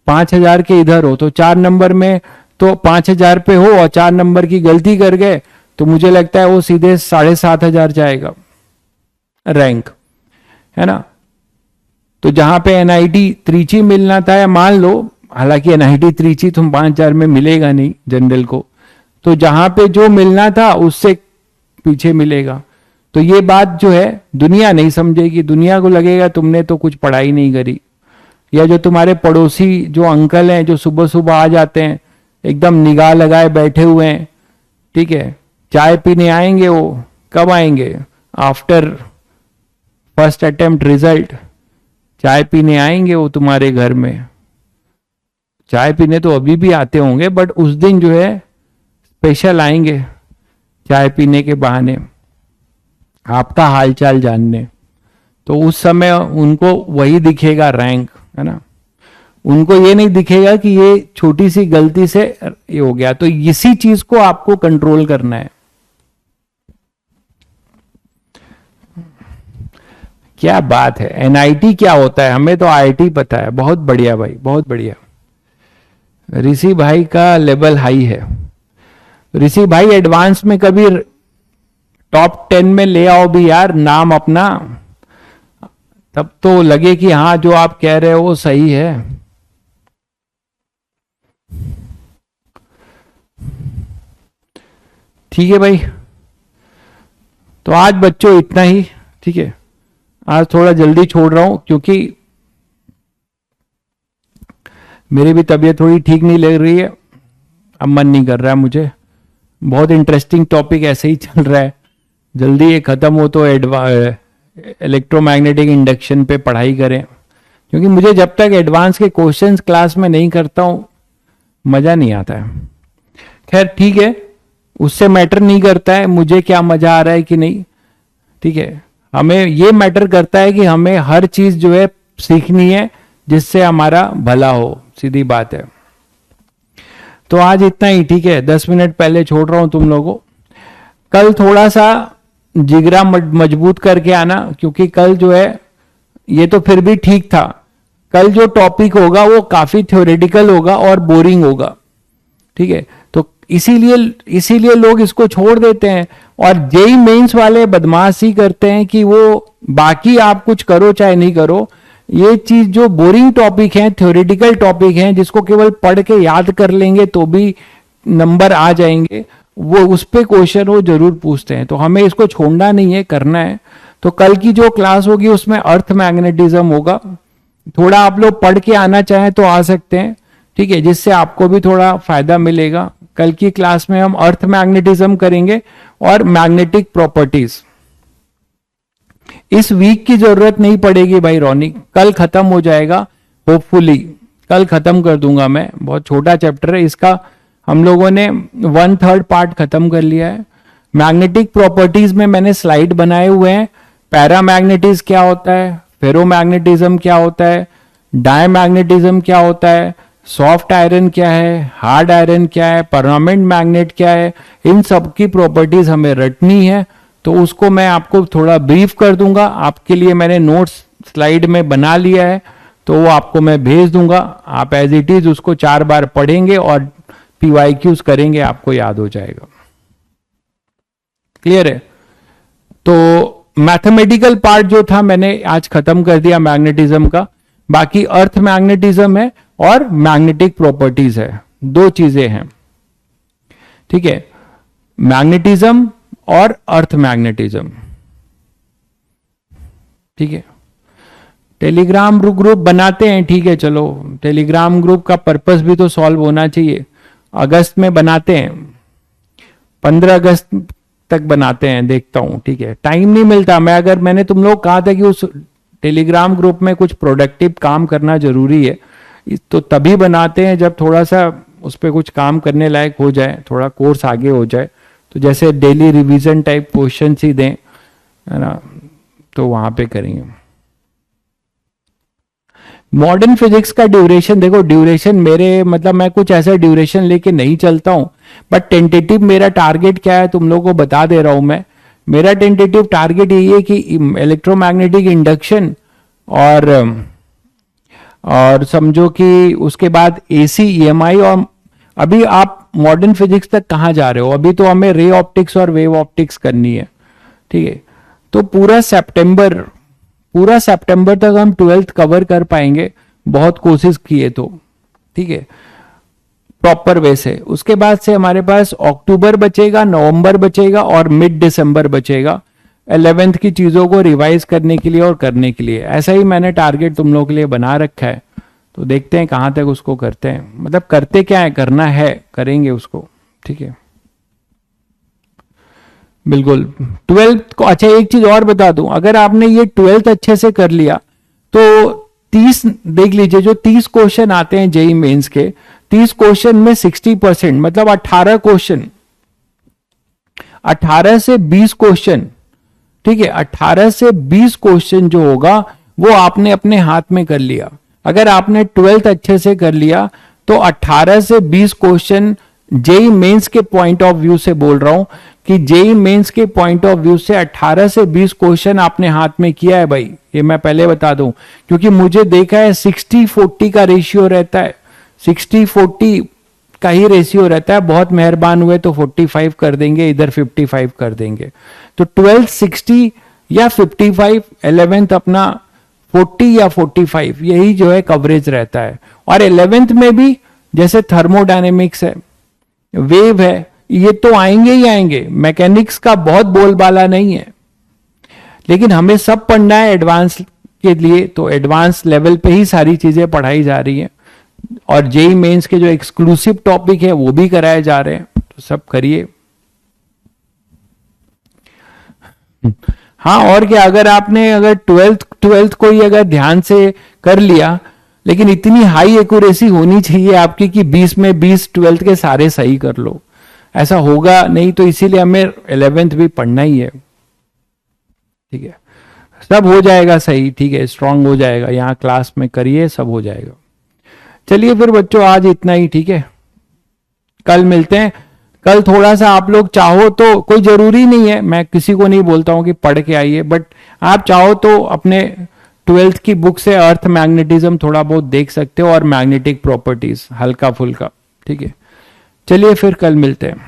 5000 के इधर हो, तो 4 नंबर में तो 5000 पे हो और 4 नंबर की गलती कर गए, तो मुझे लगता है वो सीधे 7500 जाएगा रैंक, है ना। तो जहां पे एनआईटी त्रिची मिलना था, या मान लो, हालांकि एनआईटी त्रिची तुम 5000 में मिलेगा नहीं जनरल को, तो जहां पे जो मिलना था उससे पीछे मिलेगा। तो ये बात जो है दुनिया नहीं समझेगी, दुनिया को लगेगा तुमने तो कुछ पढ़ाई नहीं करी। या जो तुम्हारे पड़ोसी जो अंकल हैं जो सुबह सुबह आ जाते हैं, एकदम निगाह लगाए बैठे हुए हैं, ठीक है, चाय पीने आएंगे, वो कब आएंगे? आफ्टर फर्स्ट अटेम्प्ट रिजल्ट, चाय पीने आएंगे वो तुम्हारे घर में। चाय पीने तो अभी भी आते होंगे, बट उस दिन जो है स्पेशल आएंगे चाय पीने के बहाने आपका हालचाल जानने। तो उस समय उनको वही दिखेगा रैंक, है ना। उनको ये नहीं दिखेगा कि ये छोटी सी गलती से ये हो गया। तो इसी चीज को आपको कंट्रोल करना है। क्या बात है, एनआईटी क्या होता है, हमें तो आईआईटी पता है। बहुत बढ़िया भाई, बहुत बढ़िया। ऋषि भाई का लेवल हाई है। ऋषि भाई एडवांस में कभी टॉप 10 में ले आओ भी यार नाम अपना, तब तो लगे कि हाँ जो आप कह रहे हो वो सही है। ठीक है भाई, तो आज बच्चों इतना ही। ठीक है, आज थोड़ा जल्दी छोड़ रहा हूं क्योंकि मेरी भी तबीयत थोड़ी ठीक नहीं लग रही है, अब मन नहीं कर रहा है मुझे। बहुत इंटरेस्टिंग टॉपिक ऐसे ही चल रहा है, जल्दी ये खत्म हो तो इलेक्ट्रोमैग्नेटिक इंडक्शन पे पढ़ाई करें, क्योंकि मुझे जब तक एडवांस के क्वेश्चंस क्लास में नहीं करता हूं मजा नहीं आता है। खैर ठीक है, उससे मैटर नहीं करता है मुझे क्या मजा आ रहा है कि नहीं। ठीक है, हमें ये मैटर करता है कि हमें हर चीज जो है सीखनी है जिससे हमारा भला हो, सीधी बात है। तो आज इतना ही। ठीक है, 10 मिनट पहले छोड़ रहा हूं तुम लोगों को। कल थोड़ा सा जिगरा मजबूत करके आना, क्योंकि कल जो है ये तो फिर भी ठीक था, कल जो टॉपिक होगा वो काफी थ्योरेटिकल होगा और बोरिंग होगा। ठीक है, तो इसीलिए लोग इसको छोड़ देते हैं। और जेई मेंस वाले बदमाशी करते हैं कि वो बाकी आप कुछ करो चाहे नहीं करो, ये चीज जो बोरिंग टॉपिक है, थ्योरेटिकल टॉपिक है, जिसको केवल पढ़ के याद कर लेंगे तो भी नंबर आ जाएंगे, वो उस पे क्वेश्चन वो जरूर पूछते हैं। तो हमें इसको छोड़ना नहीं है, करना है। तो कल की जो क्लास होगी उसमें अर्थ मैग्नेटिज्म होगा। थोड़ा आप लोग पढ़ के आना चाहें तो आ सकते हैं, ठीक है, जिससे आपको भी थोड़ा फायदा मिलेगा। कल की क्लास में हम अर्थ मैग्नेटिज्म करेंगे और मैग्नेटिक प्रॉपर्टीज। इस वीक की जरूरत नहीं पड़ेगी भाई रोनिक, कल खत्म हो जाएगा होपफुली, कल खत्म कर दूंगा मैं। बहुत छोटा चैप्टर है इसका, हम लोगों ने 1/3 पार्ट खत्म कर लिया है। मैग्नेटिक प्रॉपर्टीज में मैंने स्लाइड बनाए हुए हैं। पैरामैग्नेटिज्म क्या होता है, फेरोमैग्नेटिज्म क्या होता है, डायमैग्नेटिज्म क्या होता है, सॉफ्ट आयरन क्या है, हार्ड आयरन क्या है, परमानेंट मैग्नेट क्या है, इन सब की प्रॉपर्टीज हमें रटनी है। तो उसको मैं आपको थोड़ा ब्रीफ कर दूंगा। आपके लिए मैंने नोट्स स्लाइड में बना लिया है, तो वो आपको मैं भेज दूंगा। आप एज इट इज उसको 4 बार पढ़ेंगे और पीवाईक्यूज करेंगे, आपको याद हो जाएगा। क्लियर है? तो मैथमेटिकल पार्ट जो था मैंने आज खत्म कर दिया मैग्नेटिज्म का। बाकी अर्थ मैग्नेटिज्म है और मैग्नेटिक प्रॉपर्टीज है, 2 चीजें हैं। ठीक है, मैग्नेटिज्म और अर्थ मैग्नेटिज्म। ठीक है, टेलीग्राम ग्रुप बनाते हैं, ठीक है, चलो टेलीग्राम ग्रुप का पर्पस भी तो सॉल्व होना चाहिए। अगस्त में बनाते हैं, 15 अगस्त तक बनाते हैं, देखता हूं। ठीक है, टाइम नहीं मिलता। मैंने तुम लोग कहा था कि उस टेलीग्राम ग्रुप में कुछ प्रोडक्टिव काम करना जरूरी है, तो तभी बनाते हैं जब थोड़ा सा उस पर कुछ काम करने लायक हो जाए, थोड़ा कोर्स आगे हो जाए। तो जैसे डेली रिवीजन टाइप क्वेश्चन ही दें, है ना, तो वहां पे करेंगे। मॉडर्न फिजिक्स का ड्यूरेशन देखो, ड्यूरेशन मेरे मतलब मैं कुछ ऐसा ड्यूरेशन लेके नहीं चलता हूं, बट टेंटेटिव मेरा टारगेट क्या है तुम लोगों को बता दे रहा हूं मैं। मेरा टेंटेटिव टारगेट यही है कि इलेक्ट्रोमैग्नेटिक इंडक्शन और समझो कि उसके बाद एसी ईएमआई, और अभी आप मॉडर्न फिजिक्स तक कहां जा रहे हो? अभी तो हमें रे ऑप्टिक्स और वेव ऑप्टिक्स करनी है। ठीक है, तो पूरा सितंबर तक हम 12th कवर कर पाएंगे, बहुत कोशिश किए तो। ठीक है, प्रॉपर वे से। उसके बाद से हमारे पास अक्टूबर बचेगा, नवंबर बचेगा और मिड दिसंबर बचेगा 11th की चीजों को रिवाइज करने के लिए और करने के लिए। ऐसा ही मैंने टारगेट तुम लोगों के लिए बना रखा है, तो देखते हैं कहां तक उसको करते हैं। मतलब करते क्या है, करना है, करेंगे उसको। ठीक है, बिल्कुल। ट्वेल्थ को, अच्छा एक चीज और बता दूं, अगर आपने ये ट्वेल्थ अच्छे से कर लिया तो 30 देख लीजिए, जो 30 क्वेश्चन आते हैं जेई मेंस के, 30 क्वेश्चन में 60% मतलब 18 क्वेश्चन, 18 से 20 क्वेश्चन, ठीक है, 18 से 20 क्वेश्चन जो होगा वो आपने अपने हाथ में कर लिया। अगर आपने ट्वेल्थ अच्छे से कर लिया तो 18 से 20 क्वेश्चन जेई मेंस के पॉइंट ऑफ व्यू से बोल रहा हूं कि जेई मेंस के पॉइंट ऑफ व्यू से 18 से 20 क्वेश्चन आपने हाथ में किया है भाई, ये मैं पहले बता दूं, क्योंकि मुझे देखा है 60-40 का रेशियो रहता है, 60-40 का ही रेशियो रहता है, बहुत मेहरबान हुए तो 45 कर देंगे, इधर 55 कर देंगे। तो 12 60 या 55, 11th अपना 40 या 45, यही जो है कवरेज रहता है। और 11th में भी जैसे थर्मोडायनेमिक्स है, वेव है, ये तो आएंगे ही आएंगे, मैकेनिक्स का बहुत बोलबाला नहीं है, लेकिन हमें सब पढ़ना है एडवांस के लिए, तो एडवांस लेवल पे ही सारी चीजें पढ़ाई जा रही हैं, और जेई मेंस के जो एक्सक्लूसिव टॉपिक है वो भी कराए जा रहे हैं, तो सब करिए। हाँ, और क्या, अगर आपने अगर ट्वेल्थ को ही अगर ध्यान से कर लिया, लेकिन इतनी हाई एक्यूरेसी होनी चाहिए आपकी कि 20 में 20 ट्वेल्थ के सारे सही कर लो, ऐसा होगा नहीं, तो इसीलिए हमें 11th भी पढ़ना ही है, ठीक है, सब हो जाएगा सही, ठीक है, स्ट्रांग हो जाएगा, यहाँ क्लास में करिए, सब हो जाएगा। चलिए फिर बच्चों, आज इतना ही, ठीक है, कल मिलते हैं। कल थोड़ा सा आप लोग चाहो तो, कोई जरूरी नहीं है, मैं किसी को नहीं बोलता हूं कि पढ़ के आइए, बट आप चाहो तो अपने ट्वेल्थ की बुक से अर्थ मैग्नेटिज्म थोड़ा बहुत देख सकते हो, और मैग्नेटिक प्रॉपर्टीज हल्का फुल्का, ठीक है। चलिए फिर कल मिलते हैं।